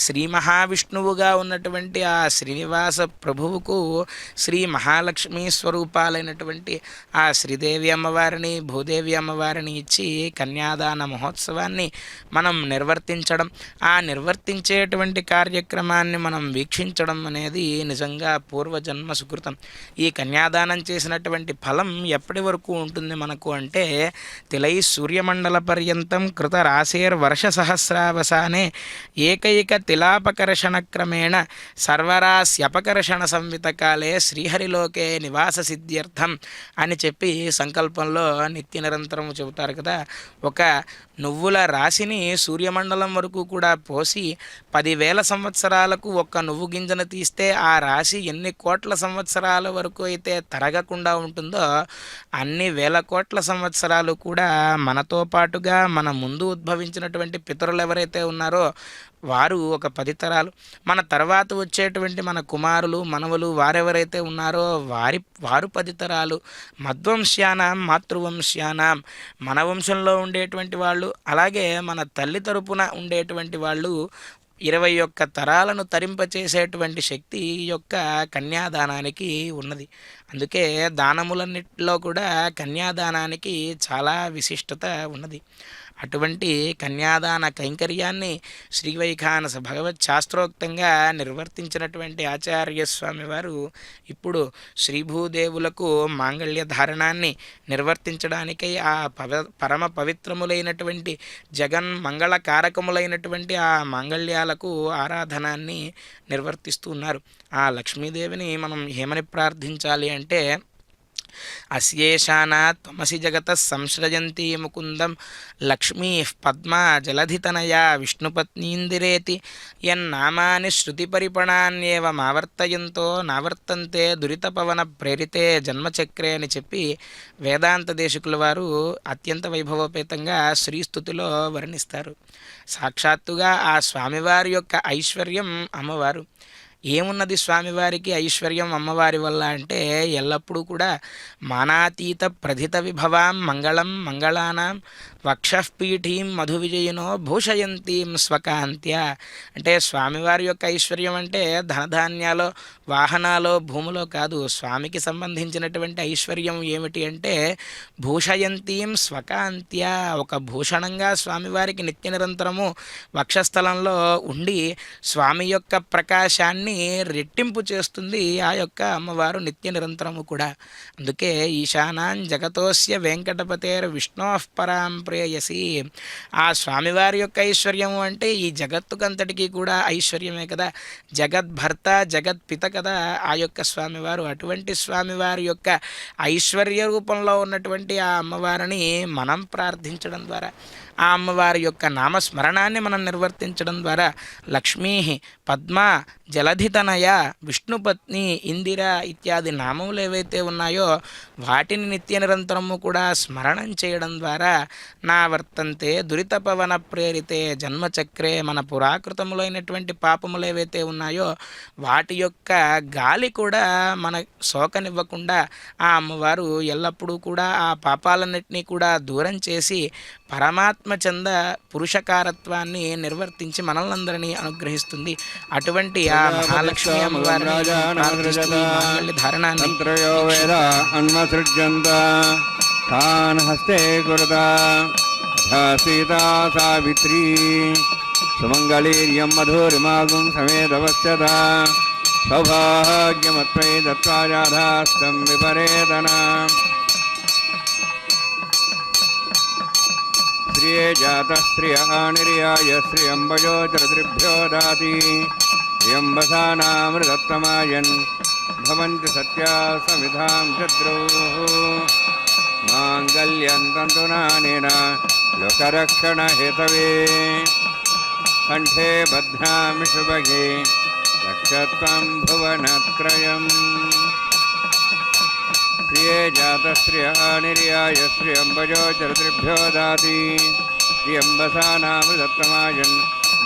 శ్రీ మహావిష్ణువుగా ఉన్నటువంటి ఆ శ్రీనివాస ప్రభువుకు శ్రీ మహాలక్ష్మీ స్వరూపాలైనటువంటి ఆ శ్రీదేవి అమ్మవారిని భూదేవి అమ్మవారిని ఇచ్చి కన్యాదాన మహోత్సవాన్ని మనం నిర్వర్తించడం, ఆ నిర్వర్తించేటువంటి కార్యక్రమాన్ని మనం వీక్షించడం అనేది నిజంగా పూర్వజన్మ సుకృతం. ఈ కన్యాదానం చేసినటువంటి ఫలం ఎప్పటి వరకు ఉంటుంది మనకు అంటే తిలై సూర్యమండల పర్యంతం కృత రాశేర్ వర్ష సహస్రావసానే ఏకైక తిలాపకర్షణ క్రమేణ సర్వరాస్యపకర్షణ సంవితకాలే శ్రీహరిలోకే నివాస సిద్ధ్యర్థం అని చెప్పి సంకల్పంలో నిత్య నిరంతరం చెబుతారు కదా. ఒక నువ్వుల రాశిని సూర్యమండలం వరకు కూడా పోసి 10,000 సంవత్సరాలకు ఒక్క నువ్వు గింజను తీస్తే ఆ రాశి ఎన్ని కోట్ల సంవత్సరాల వరకు అయితే తరగకుండా ఉంటుందో అన్ని వేల కోట్ల సంవత్సరాలు కూడా మనతో పాటుగా మన ముందు ఉద్భవించినటువంటి పితరులు ఎవరైతే ఉన్నారో వారు ఒక 10 తరాలు, మన తర్వాత వచ్చేటువంటి మన కుమారులు మనవలు వారెవరైతే ఉన్నారో వారు 10 తరాలు, మధ్వంశ్యానాం మాతృవంశ్యానాం మన వంశంలో ఉండేటువంటి వాళ్ళు, అలాగే మన తల్లి తరపున ఉండేటువంటి వాళ్ళు 21 తరాలను తరింపచేసేటువంటి శక్తి ఈ యొక్క కన్యాదానానికి ఉన్నది. అందుకే దానములన్నిటిలో కూడా కన్యాదానానికి చాలా విశిష్టత ఉన్నది. అటువంటి కన్యాదాన కైంకర్యాన్ని శ్రీవైఖానస భగవత్ శాస్త్రోక్తంగా నిర్వర్తించినటువంటి ఆచార్య స్వామి వారు ఇప్పుడు శ్రీభూదేవులకు మాంగళ్య ధారణాన్ని నిర్వర్తించడానికై ఆ పరమ పవిత్రములైనటువంటి జగన్ మంగళకారకములైనటువంటి ఆ మాంగళ్యాలకు ఆరాధనాన్ని నిర్వర్తిస్తూ ఉన్నారు. ఆ లక్ష్మీదేవిని మనం ఏమని ప్రార్థించాలి అంటే అస్యేషానా త్వమసి జగత సంశ్రయంతి ముకుందం లక్ష్మీ పద్మా జలధితనయా విష్ణుపత్నీందిరేతి యన్నామాని శృతిపరిపణాన్యేవ మావర్తయంతో నావర్తంతే దురితపవన ప్రేరితే జన్మచక్రే అని చెప్పి వేదాంత దేశికుల వారు అత్యంత వైభవోపేతంగా శ్రీస్తుతిలో వర్ణిస్తారు. సాక్షాత్తుగా ఆ స్వామివారి యొక్క ఐశ్వర్యం అమ్మవారు. ఏమున్నది స్వామివారికి ఐశ్వర్యం అమ్మవారి వల్ల అంటే ఎల్లప్పుడూ కూడా మానాతీత ప్రథిత విభవాం మంగళం మంగళానాం వక్షఃపీఠీం మధు విజయినో భూషయంతీం స్వకాంత్య. అంటే స్వామివారి యొక్క ఐశ్వర్యం అంటే ధనధాన్యాలో, వాహనాలో, భూములో కాదు. స్వామికి సంబంధించినటువంటి ఐశ్వర్యం ఏమిటి అంటే భూషయంతీం స్వకాంత్య, ఒక భూషణంగా స్వామివారికి నిత్య నిరంతరము వక్షస్థలంలో ఉండి స్వామి యొక్క ప్రకాశాన్ని రెట్టింపు చేస్తుంది ఆ యొక్క అమ్మవారు నిత్య నిరంతరము కూడా. అందుకే ఈశానాం జగతోస్య వెంకటపతేర్ విష్ణోః పరాం ప్రేయసి. ఆ స్వామివారి యొక్క ఐశ్వర్యము అంటే ఈ జగత్తుకంతటికీ కూడా ఐశ్వర్యమే కదా. జగద్భర్త జగత్పిత కదా ఆ యొక్క స్వామివారు. అటువంటి స్వామివారి యొక్క ఐశ్వర్య రూపంలో ఉన్నటువంటి ఆ అమ్మవారిని మనం ప్రార్థించడం ద్వారా, ఆ అమ్మవారి యొక్క నామస్మరణాన్ని మనం నిర్వర్తించడం ద్వారా లక్ష్మీ, పద్మ, జలధితనయ, విష్ణుపత్ని, ఇందిర ఇత్యాది నామములు ఏవైతే ఉన్నాయో వాటిని నిత్య నిరంతరము కూడా స్మరణం చేయడం ద్వారా నా వర్తంతే దురితపవన ప్రేరితే జన్మచక్రే, మన పురాకృతములైనటువంటి పాపములు ఏవైతే ఉన్నాయో వాటి యొక్క గాలి కూడా మన శోకనివ్వకుండా ఆ అమ్మవారు ఎల్లప్పుడూ కూడా ఆ పాపాలన్నింటినీ కూడా దూరం చేసి పరమాత్మ చెంద పురుషకారత్వాన్ని నిర్వర్తించి మనల్నందరినీ అనుగ్రహిస్తుంది. అటువంటి ఆ మహాలక్ష్మి అమ్మవారిని ప్రార్థిస్తూ ఈ మాంగళ్య ధారణాన్ని తంత్రయో వేద అన్వసృజ్యంత తాన్ హస్తే కురుతా యథా సీతా సావిత్రీ సుమంగళీర్యం మధురిమాగుం సమేతవస్యత సౌభాగ్యమత్వై దత్వా జాధాస్తం విపరేతన శ్రియే జాత శ్రియ నిర్యాయ శ్రియంబజో చతుర్భ్యో దాతి శ్రియంబసానామృతత్తమాయన్ భవంతి సత్యా సమిధాం చద్రౌః మాంగళ్యం తంతునానేన లోకరక్షణ హేతవే కంఠే బధ్నామి శుభగే రక్షత్వం భువనత్రయం ప్రియే జాత శ్రియ నిర్యాయ శ్రియంబజో చతుర్భ్యో దాతి శ్రియంబసానామృతత్తమాయన్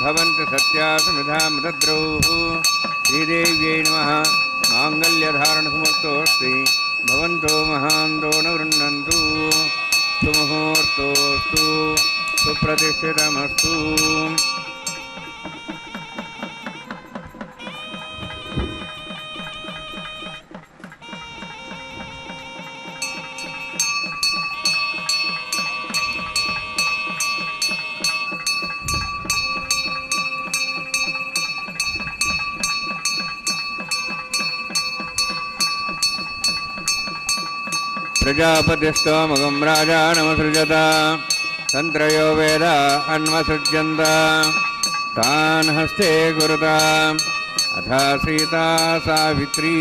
భవంతి సత్యా సమిధాం చద్రౌః శ్రీదేవ్యై నమః. మాంగళ్యధారణసమర్థోస్తి భవంతో మహాంతో న గృహ్ణन्तు సుముహూర్తోస్తు సుప్రతిష్ఠితమస్తు. ప్రజాపతిస్తోమగం రాజానమసృజత తంత్రయో వేద అన్వసృజ్యంత తాన్ హస్తే కురుతా అథా సీతా సావిత్రీ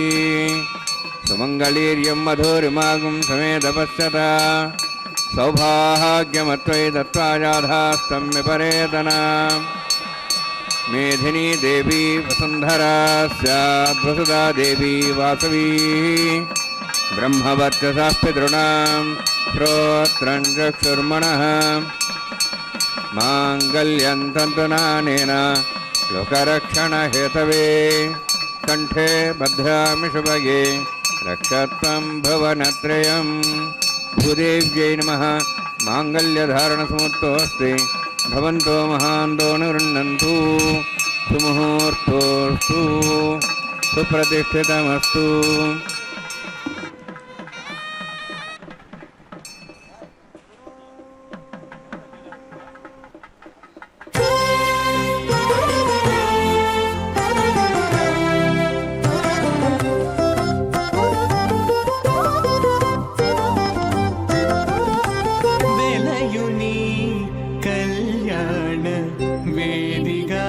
సుమంగళీర్యం మధురిమాగుం సమేతపస్యత సౌభాగ్యమత్వై దత్వా జాధాస్తం విపరేతన మేధినీ దేవీ వసుంధరా స్యాద్వసుదా దేవీ వాసవీ బ్రహ్మవర్చసః పితॄణాం శ్రోత్రం చక్షుర్మణః మాంగళ్యం తంతునానేన లోకరక్షణ హేతవే కంఠే బధ్నామి శుభగే రక్షత్వం భువనత్రయం. భూదేవ్యై నమః. మాంగళ్యధారణసమర్థోస్తి భవంతో మహాంతో న గృహ్ణन्तు సుముహూర్తోస్తు సుప్రతిష్ఠితమస్తు. వెలయుని కళ్యాణ వేదిగా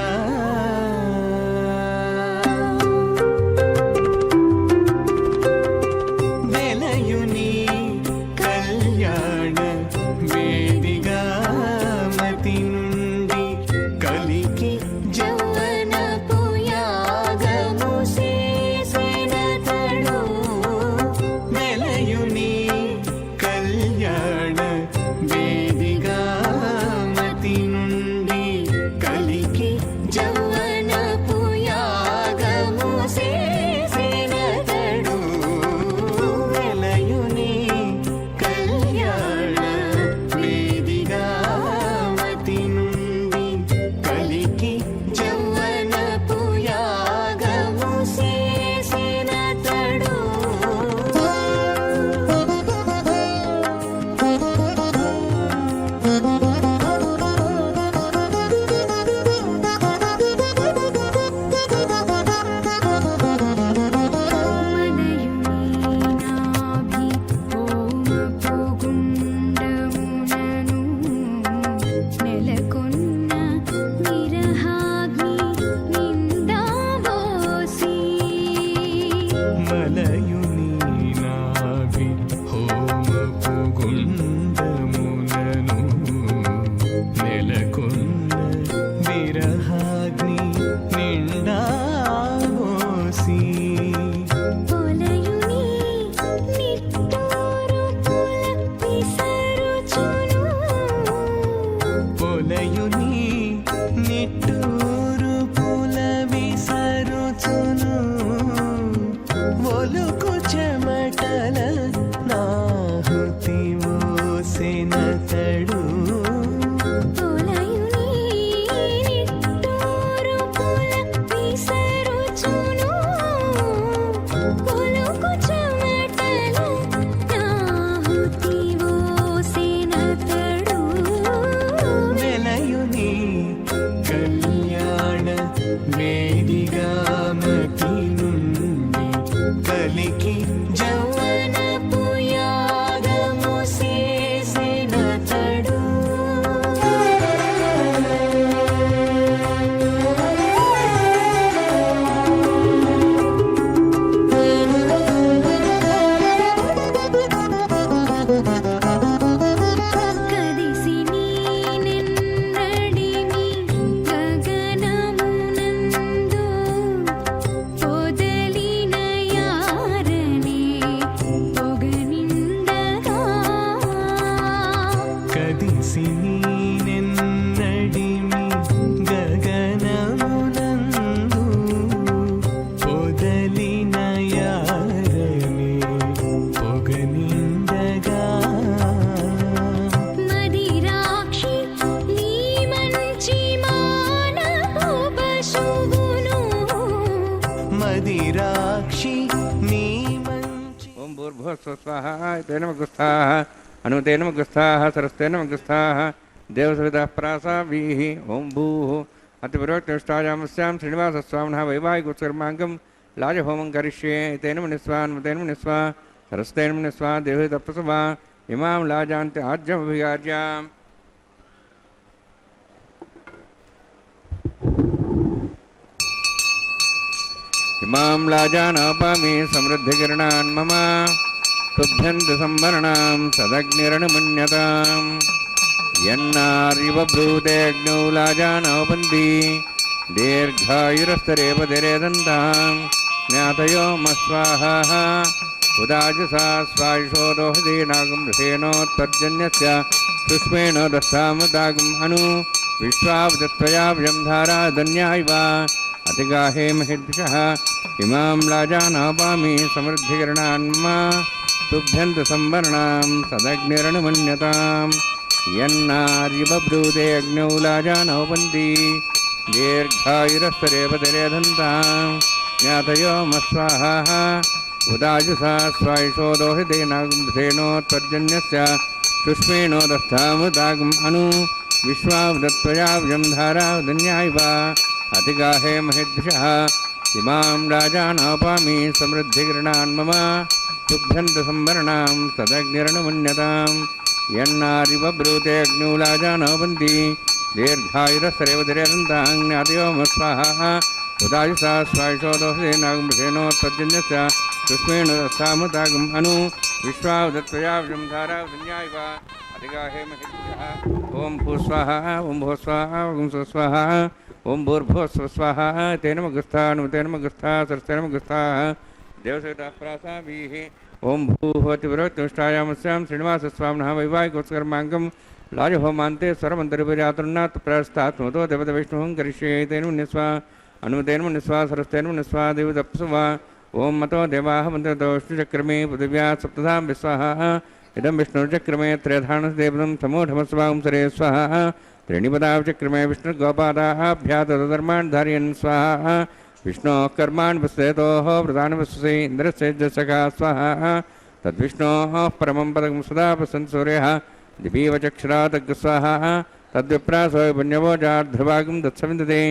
విరహాగ్ని నిండాబోసి పొలయుని నిట్టూరు పుల విసరుచును పొలయుని నిట్టూరు పుల విసరుచును ఒలుకు చెమటల నాహుతి మోసెనతడు పొలయుని నిట్టూరు పుల విసరుచును పొలుకు చెమటల నాహుతి మోసెనతడు వెలయుని కళ్యాణ వేదిగామతి నుండి కలికి యౌవనపు యాగము చేసెనతడు కదిసి నీనెన్నడిమి గగనమునందు పొదలిన యారనే పొగనిండగా కదిసి నీనెన్నడిమి గగనమునందు పొదలిన యారని పొగనిండగా మదిరాక్షి నీ మంచి మానపు పశువును మదిరాక్షి నీ మంచి ఓం భూర్భువస్వ స్వాహ తేన మగుస్థాః అనుతేన మగుస్థాః సరస్తేన మగుస్థాః దేవసవితః ప్రాసాభిః ఓం భూః అతిపురోక్తిష్టాయామస్యాం శ్రీనివాసస్వామినः వైవాహికోత్సర్మాంగం లాజహోమం కరిష్యే తేన మునిస్వాన్మతేన మునిస్వా సరస్తేన మునిస్వా దేవతప్రసవా ఇమాం లాజాంతి ఆజ్యమభిగార్యాం ఇమాం లాజానాపామి సమృద్ధికిరణాన్ మమ తుభ్యంతి సంవరణాం సదగ్నిరణమన్యతాం యన్నార్యవ బ్రూతేऽగ్నౌ లాజానోపంతి దీర్ఘాయురస్తరేపతిరేదంతాం జ్ఞాతయో మస్వాహ ఉదాజసా స్వాయుషోదోహదీనాగం ఋషేణోత్పర్జన్యస్య పుష్పేణ దస్తాముదాగం అను విశ్వావదత్వయావ్యం ధారాధన్యాయవ అతిగాహే మహిద్భిషః ఇమాం లాజానాపామి సమృద్ధికిరణాన్ మమ తుభ్యంతి సంవరణాం సదగ్నిరణమన్యతాం యన్నార్యబ్రూతే అగ్నౌ లాజానోపంతి దీర్ఘాయురస్తరేపతిరేధంతాం జ్ఞాతయో మస్వాహ ఉదాజసా స్వాయుషోదోహితేనాగం ఋషేణోత్పర్జన్యస్య పుష్పేణోదస్థాముదాగం అను విశ్వావదత్వయావ్యం ధారాధన్యాయవ అతిగాహే మహిద్భిషः ఇమాం రాజానాపామి సమృద్ధికిరణాన్ మమ తుభ్యంతి సంవరణాం సదగ్నిరణమన్యతాం యన్నారివ బ్రూతే అగ్నౌ లాజానోపంతి దీర్ఘాయురస్తరేవతిరేదంతాం జ్ఞాతయో మస్వాహ ఉదాజసా స్వాయుషోదోహేనాగం ఋషేణోత్పర్జన్యస్య పుష్పేణోదస్థాముదాగం అను విశ్వావదత్వయావ్యం ధారాధన్యాయవ అతిగాహే మహిద్భిషः ఓం భూస్వాహ ఓం భూస్వాహ ఓం స్వస్వాహ ఓం భూర్భువస్వ స్వాహ తేన మగుస్థా అనుతేన మగుస్థా సరస్తేన మగుస్థాః దేవసవితః ప్రాసాభిః ఓం భూహోతిపురోక్తిష్టాయామస్యాం శ్రీనివాసస్వామినः వైవాహికోత్సర్మాంగం లాజహోమాంతే స్వరమంతరిపర్యాతృన్నాత్ ప్రస్థాత్మతో దేవత విష్ణుం కరిష్యే తేన మునిస్వా అనుతేన మునిస్వా సరస్తేన మునిస్వా దేవతప్సువా ఓం మతో దేవాః మంత్రతో విష్ణుచక్రమే పృథివ్యా సప్తధాం విశ్వాః ఇదం విష్ణుచక్రమే త్రేధానస్దేవతం సమూఢమస్వాం సరే స్వాహ त्रीणिपदाचक्रमे विष्णुगोपादाभ्यातधर्मान् धारयन् स्वाहा विष्णोः कर्मान् वस्तेतोः प्रधान वस्से इन्द्रस्यजसका स्वाहा तद्विष्णोः परमं पदं सदा प्रसन् सूर्यः दिवीवचक्षरादग् स्वाहा तद्विप्रासो पुण्यवोजार्ध्रभागं दत्सविन्दते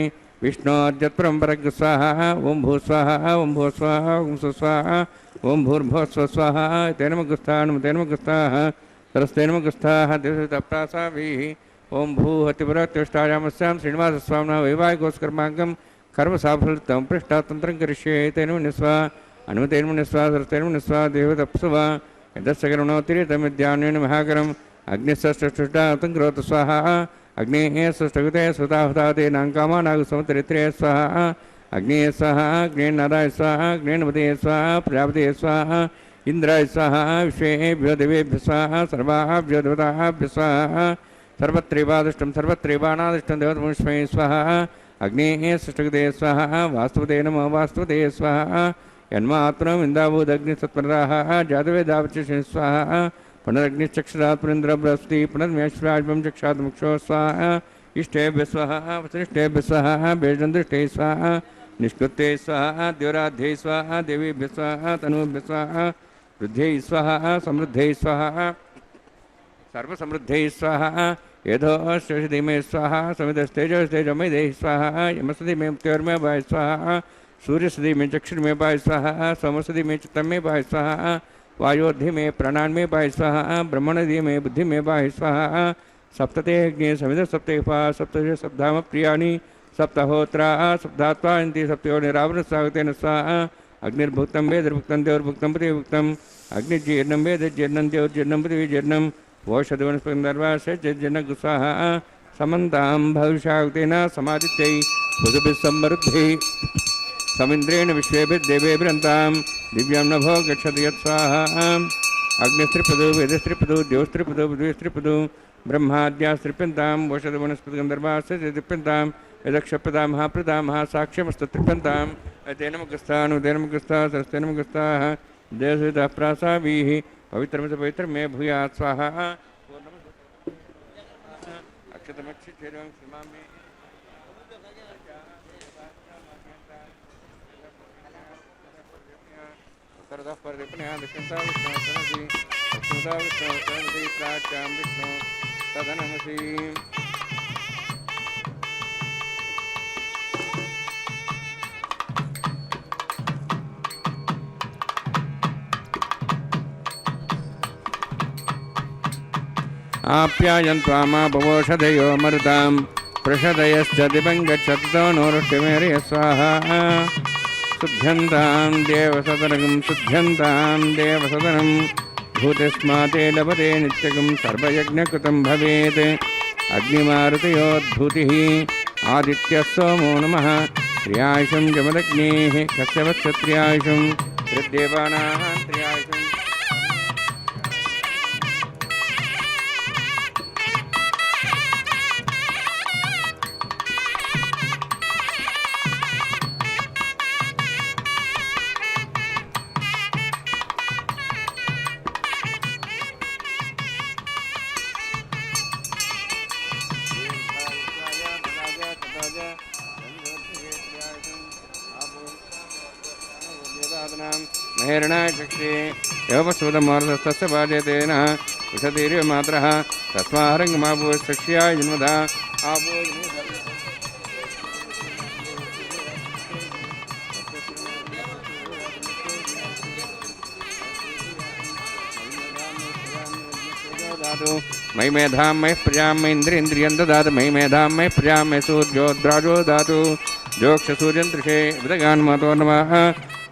विष्णोऽद्यत्परं परग् स्वाहा ओं भूस्वाहा ओं भूस्वाहा ओं सुस्वाहा ओं भूर्भुवस्व स्वाहा तेन मगुस्थान् मगुस्थाः सरस्तेन मगुस्थाः दिवसप्रासाभिः ओं भूहतिपुरोक्तिष्टायामस्यां श्रीनिवासस्वामिनः वैवाहिकोत्सर्मांगं कर्मसाफलतं पृष्ठातन्त्रं करिष्ये तेन मुनिस्वा अनुतेन मुनिस्वा सरस्तेन मुनिस्वा देवतप्सुवा यदस्य कर्मणोत्तिरितमिद्यान्वेन महाकरम् अग्निस्यष्टुष्टातं करोतु स्वाहा अग्नेः सुष्ठुते सुताहुताते नाङ्कामा नागसमुद्रित्रे स्वाहा अग्नेः स्वाहा अग्नेर्नादाय स्वाहा अग्नेर्नपते स्वाहा प्रजापते स्वाहा इंद्राय स्वाहा विश्वेभ्यो देवेभ्यो स्वाहा सर्वाभ्यो देवताभ्यो स्वाहा सर्वत्रैवानादिष्टं देवतमुष्मै स्वाहा अग्नेः सुष्ठुते स्वाहा वास्तुते नमः वास्तुते स्वाहा यन्मात्मनम् इन्दावूदग्निसत्पराः जातवेदावचिषे स्वाहा पुनरग्निश्चक्षुरात् पुरेन्द्र बृहस्पति पुनर्मेश्वराज्यं चक्षात् मुक्षो स्वाहा इष्टेभ्य स्वाहा वसनिष्ठेभ्य स्वाहा बेजन्दृष्टे स्वाहा निष्कृते स्वाहा द्योराध्ये स्वाहा देवीभ्य स्वाहा तनूभ्य स्वाहा वृद्धे स्वाहा समृद्धे स्वाहा सर्वसमृद्धे स्वाहा यथो श्रेषधिमे स्वाहा समितस्तेजस्तेजमय स्वाहा यमसति मे मुक्तिर्मे भाय स्वाहा सूर्यसति में चक्षुर में पाय स्वाहा सोमसति में चित्तम में पाय स्वाहा वायोधि में प्राणान में पाय स्वाहा ब्रह्मणदि में बुद्धि में पाय स्वाहा सप्तते अग्नि समित सप्तेपा सप्तश सप्ताम प्रियाणि सप्तहोत्रा सप्तात्वान्ति सप्तो निरावृत स्वागतेन स्वाहा अग्निर्भुक्तं वेदर्भुक्तं देवर्भुक्तं प्रतिभुक्तं अग्निजीर्णं वेदजीर्णं देवजीर्णं प्रतिजीर्णं वोषधवनस्पतिर्वास्य स्वाहा समन्तां भविष्यागतेन समादित्यै सुखभिः समृद्धिः समिन्द्रेण विश्वेभिर्देवेभिरन्तां दिव्यं नभो गच्छति यत्स्वाहा अग्निस्त्रिपदो वेदस्त्रिपदो देवस्त्रिपदो पृथ्वीस्त्रिपदो ब्रह्माद्यास्त्रिप्यन्तां वोषधवनस्पतिगन्धर्वास्य त्रिप्यन्तां यदक्षप्रदा महाप्रदा महासाक्ष्यमस्तत्रिप्यन्तां तेनमुखस्था सरस्तेनमुखस्थाः देवसवितः प्रासाभिः पवित्रमे भूयात् स्वाहा अक्षतमक्षिचेरं श्रीमामि उत्तरतः परदिप्नया दक्षिणता विष्णुसनसि दक्षिणता विष्णुसनसि प्राच्यां विष्णु तदनमसि आप्यायन्त्वामा भवोषधयो मरुतां प्रषदयश्च दिवं गच्छतो नोरुष्टिमेर्य स्वाहा शुद्ध्यन्तां देवसदनं भूतिस्माते लभते नित्यकं सर्वयज्ञकृतं भवेत् अग्निमारुतयोद्भूतिः आदित्यः सोमो नमः त्र्यायुषं जमदग्नेः कश्यपक्षत्र्यायुषं त्रिदेवानां त्र्यायुषं महेरणाय चक्षे एवपस्वदमार्धस्तस्य बाध्यतेन विशतीर्य मात्रः तस्माहरङ्गमाभो चक्ष्याय जन्मधा आभो मयि मेधां मयि प्रजां मयि इन्द्रियं ददातु मयि मेधां मयि प्रजां मयि सूर्योद्राजो दातु जोक्षसूर्यन्तरिषे विदगान् मातो नमः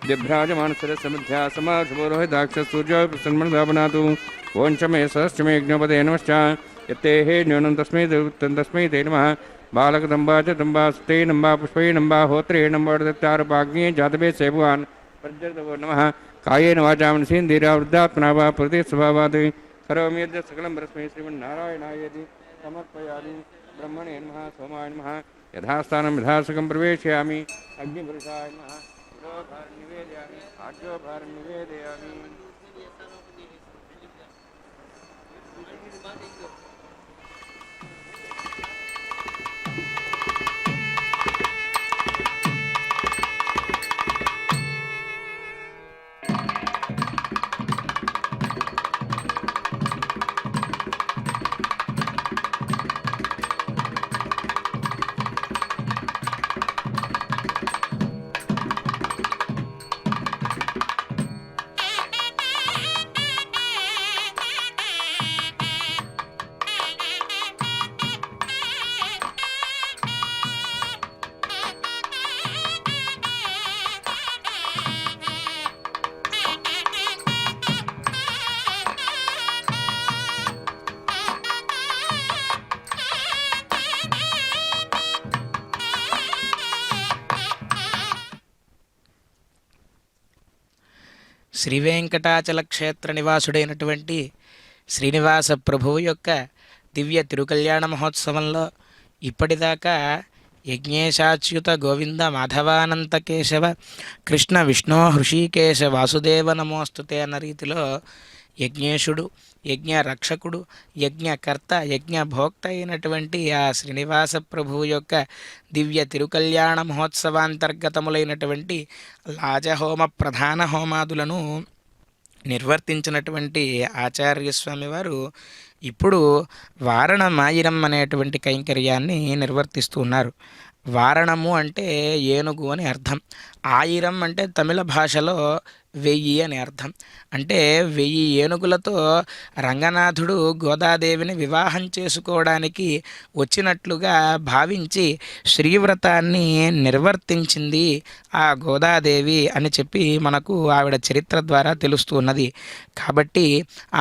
दिभ्राजमानसरसमध्या समाशुभोरोहिताक्षसूर्यो प्रसन्मनदापनातु ओञ्च मे सहश्च मे यज्ञोपदे नमश्च यत्ते हे न्यूनं तस्मै ते नमः बालकदम्बा च दम्बास्ते नम्बा पुष्पै नम्बा होत्रे नम्बर्दत्तारुपाग्ने जातवे सेभुवान् प्रज्वलतवो नमः कायेन वाचा मनसेन्द्रिया वृद्धात्मना वा प्रकृतिस्वभावात् करोमि यद् सकलं परस्मै श्रीमन्नारायणायेति समर्पयामि ब्रह्मणे नमः सोमाय नमः यथास्थानं यथासकं प्रवेशयामि अग्निपुरुषाय नमः निवेदयामि आज्योभारं निवेदयामि శ్రీ వెంకటాచల క్షేత్ర నివాసుడైనటువంటి శ్రీనివాస ప్రభువు యొక్క దివ్య తిరుకల్యాణ మహోత్సవంలో ఇప్పటిదాకా యజ్ఞేశాచ్యుత గోవింద మాధవానంత కేశవ కృష్ణ విష్ణు హృషికేశ వాసుదేవ నమోస్తుతే అన్న రీతిలో యజ్ఞేశుడు యజ్ఞ రక్షకుడు యజ్ఞకర్త యజ్ఞభోక్త అయినటువంటి ఆ శ్రీనివాస ప్రభువు యొక్క దివ్య తిరుకల్యాణ మహోత్సవాంతర్గతములైనటువంటి లాజహోమ ప్రధాన హోమాదులను నిర్వర్తించినటువంటి ఆచార్యస్వామి వారు ఇప్పుడు వారణమాయిరం అనేటువంటి కైంకర్యాన్ని నిర్వర్తిస్తూ ఉన్నారు. వారణము అంటే ఏనుగు అని అర్థం. ఆయిరం అంటే తమిళ భాషలో 1000 అని అర్థం. అంటే 1000 ఏనుగులతో రంగనాథుడు గోదాదేవిని వివాహం చేసుకోవడానికి వచ్చినట్లుగా భావించి శ్రీవ్రతాన్ని నిర్వర్తించింది ఆ గోదాదేవి అని చెప్పి మనకు ఆవిడ చరిత్ర ద్వారా తెలుస్తున్నది. కాబట్టి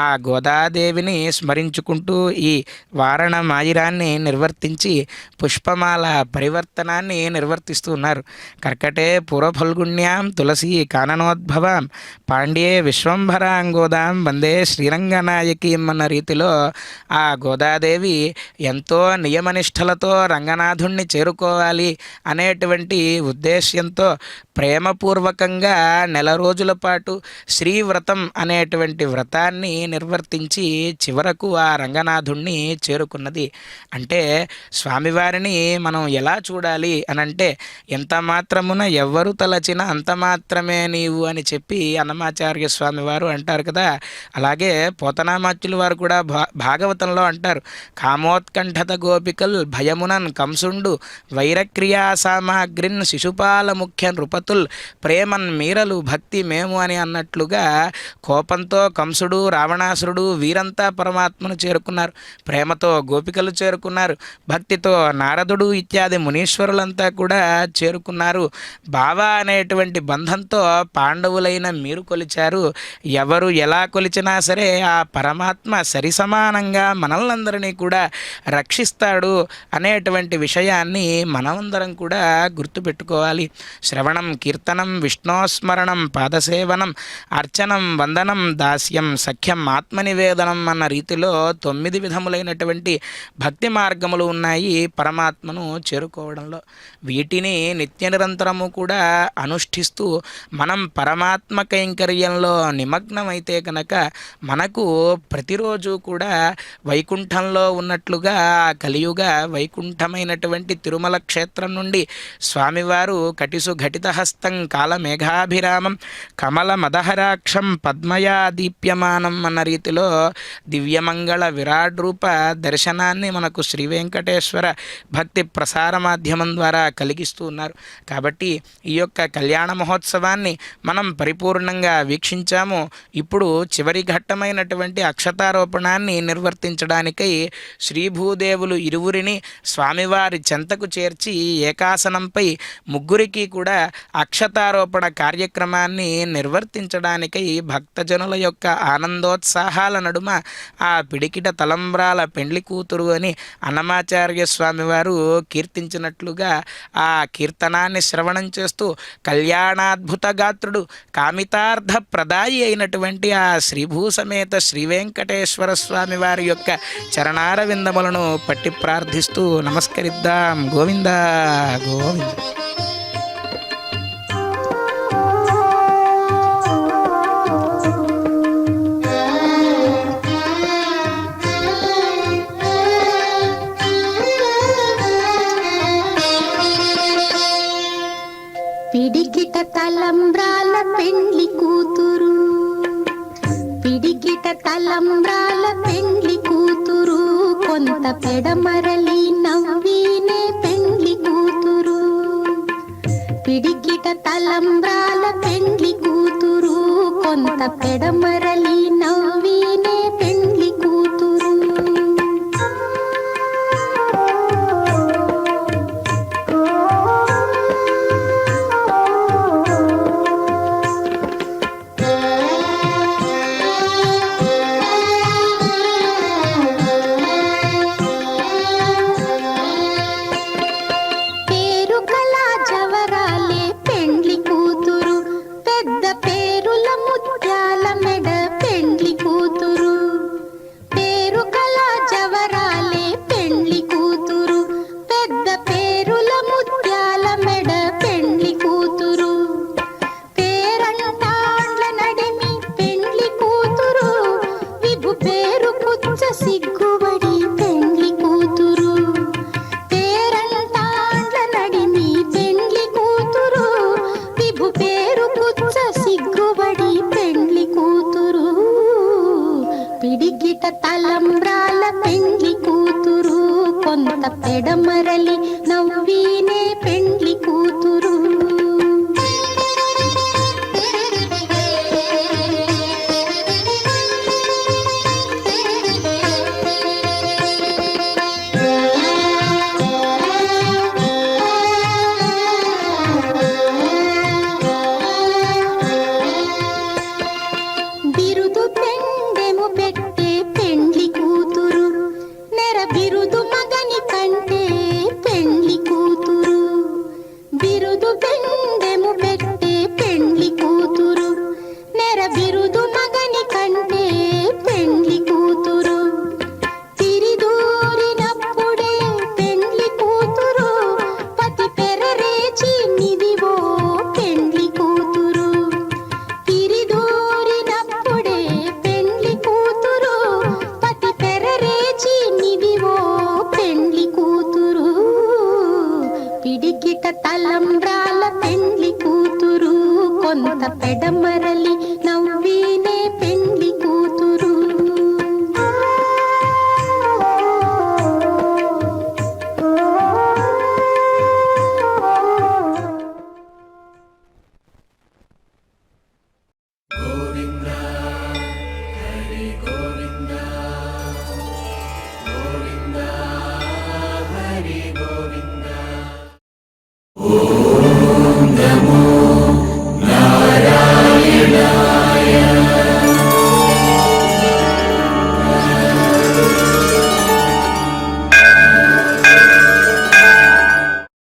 ఆ గోదాదేవిని స్మరించుకుంటూ ఈ వారణమాయిరాన్ని నిర్వర్తించి పుష్పమాల పరివర్తనాన్ని నిర్వర్తిస్తూ ఉన్నారు. కర్కటే పూర్వఫల్గుణ్యాం తులసి కాననోద్భవాం పాండ్యే విశ్వంభరాంగోదాం వందే శ్రీరంగనాయకీం అన్న రీతిలో ఆ గోదాదేవి ఎంతో నియమనిష్టలతో రంగనాథుణ్ణి చేరుకోవాలి అనేటువంటి ఉద్దేశ్యంతో ప్రేమపూర్వకంగా 1 రోజుల పాటు శ్రీవ్రతం అనేటువంటి వ్రతాన్ని నిర్వర్తించి చివరకు ఆ రంగనాథుణ్ణి చేరుకున్నది. అంటే స్వామివారిని మనం ఎలా చూడాలి అనంటే ఎంత మాత్రమున ఎవ్వరు తలచిన అంత మాత్రమే నీవు అని చెప్పి అన్నమాచార్య స్వామి వారు అంటారు కదా. అలాగే పోతనామాత్యులు వారు కూడా భాగవతంలో అంటారు, కామోత్కంఠత గోపికల్ భయమునన్ కంసుండు వైరక్రియా సామాగ్రిన్ శిశుపాల ముఖ్య నృపతుల్ ప్రేమన్ మీరలు భక్తి మేము అని అన్నట్లుగా కోపంతో కంసుడు రావణాసురుడు వీరంతా పరమాత్మను చేరుకున్నారు, ప్రేమతో గోపికలు చేరుకున్నారు, భక్తితో నారదుడు ఇత్యాది మునీశ్వరులంతా కూడా చేరుకున్నారు. బావా అనేటువంటి బంధంతో పాండవులైన మీరు కొలిచారు. ఎవరు ఎలా కొలిచినా సరే ఆ పరమాత్మ సరిసమానంగా మనల్నందరినీ కూడా రక్షిస్తాడు అనేటువంటి విషయాన్ని మనమందరం కూడా గుర్తుపెట్టుకోవాలి. శ్రవణం కీర్తనం విష్ణోస్మరణం పాదసేవనం అర్చనం వందనం దాస్యం సఖ్యం ఆత్మనివేదనం అన్న రీతిలో 9 విధములైనటువంటి భక్తి మార్గములు ఉన్నాయి పరమాత్మను చేరుకోవడంలో. వీటిని నిత్య నిరంతరము కూడా అనుష్ఠిస్తూ మనం పరమాత్మ కైంకర్యంలో నిమగ్నమైతే కనుక మనకు ప్రతిరోజు కూడా వైకుంఠంలో ఉన్నట్లుగా కలియుగ వైకుంఠమైనటువంటి తిరుమల క్షేత్రం నుండి స్వామివారు కటిసు ఘటితహస్తం కాలమేఘాభిరామం కమల మదహరాక్షం పద్మయా దీప్యమానం అన్న రీతిలో దివ్యమంగళ విరాట్ రూప దర్శనాన్ని మనకు శ్రీ వెంకటేశ్వర భక్తి ప్రసార మాధ్యమం ద్వారా కలిగిస్తూ ఉన్నారు. కాబట్టి ఈ యొక్క కళ్యాణ మహోత్సవాన్ని మనం పరిపూర్ణంగా వీక్షించాము. ఇప్పుడు చివరి ఘట్టమైనటువంటి అక్షతారోపణాన్ని నిర్వర్తించడానికై శ్రీభూదేవులు ఇరువురిని స్వామివారి చెంతకు చేర్చి ఏకాసనంపై ముగ్గురికి కూడా అక్షతారోపణ కార్యక్రమాన్ని నిర్వర్తించడానికై భక్తజనుల యొక్క ఆనందోత్సాహాల నడుమ ఆ పిడికిట తలంబ్రాల పెండ్లి కూతురు అని అన్నమాచార్య స్వామి వారు కీర్తించినట్లుగా ఆ కీర్తనాన్ని శ్రవణం చేస్తూ కళ్యాణాద్భుత గాత్రుడు కామితార్థ ప్రదాయి అయినటువంటి ఆ శ్రీభూసమేత శ్రీ వెంకటేశ్వర స్వామి వారి యొక్క చరణార విందములను పట్టి ప్రార్థిస్తూ నమస్కరిద్దాం. గోవింద గోవింద. పిడికిట తలంబ్రాల పెండ్లి కూతురు, పిడికిట తలంబ్రాల పెండ్లి కూతురు, కొంత పెడమరలి నవ్వినే పెండ్లి కూతురు. పిడికిట తలంబ్రాల పెండ్లి కూతురు, కొంత పెడమరలి నవ్వినే పెండ్లి కూతురు. పేరు కళా జవరాలే పెండ్లి కూతురు, పెద్ద పేరుల ముత్య బిరుదు పెండెము పెట్టే పెండ్లి కూతురు, నెర బిరుదు మగని కంటే పెండ్లి కూతురు. తిరిదూరినప్పుడే పెండ్లి కూతురు, పతి పెరరేచి నిదివో పెండ్లి కూతురు. తిరిదూరినప్పుడే పెండ్లి కూతురు, పతి పెరరేచి నిదివో పెండ్లి కూతురు. పిడికిట తలంబ్రాల పెండ్లి కూతురు, కొంత పెడమరలి నవ్వినే పెండ్లి కూతురు. ఓ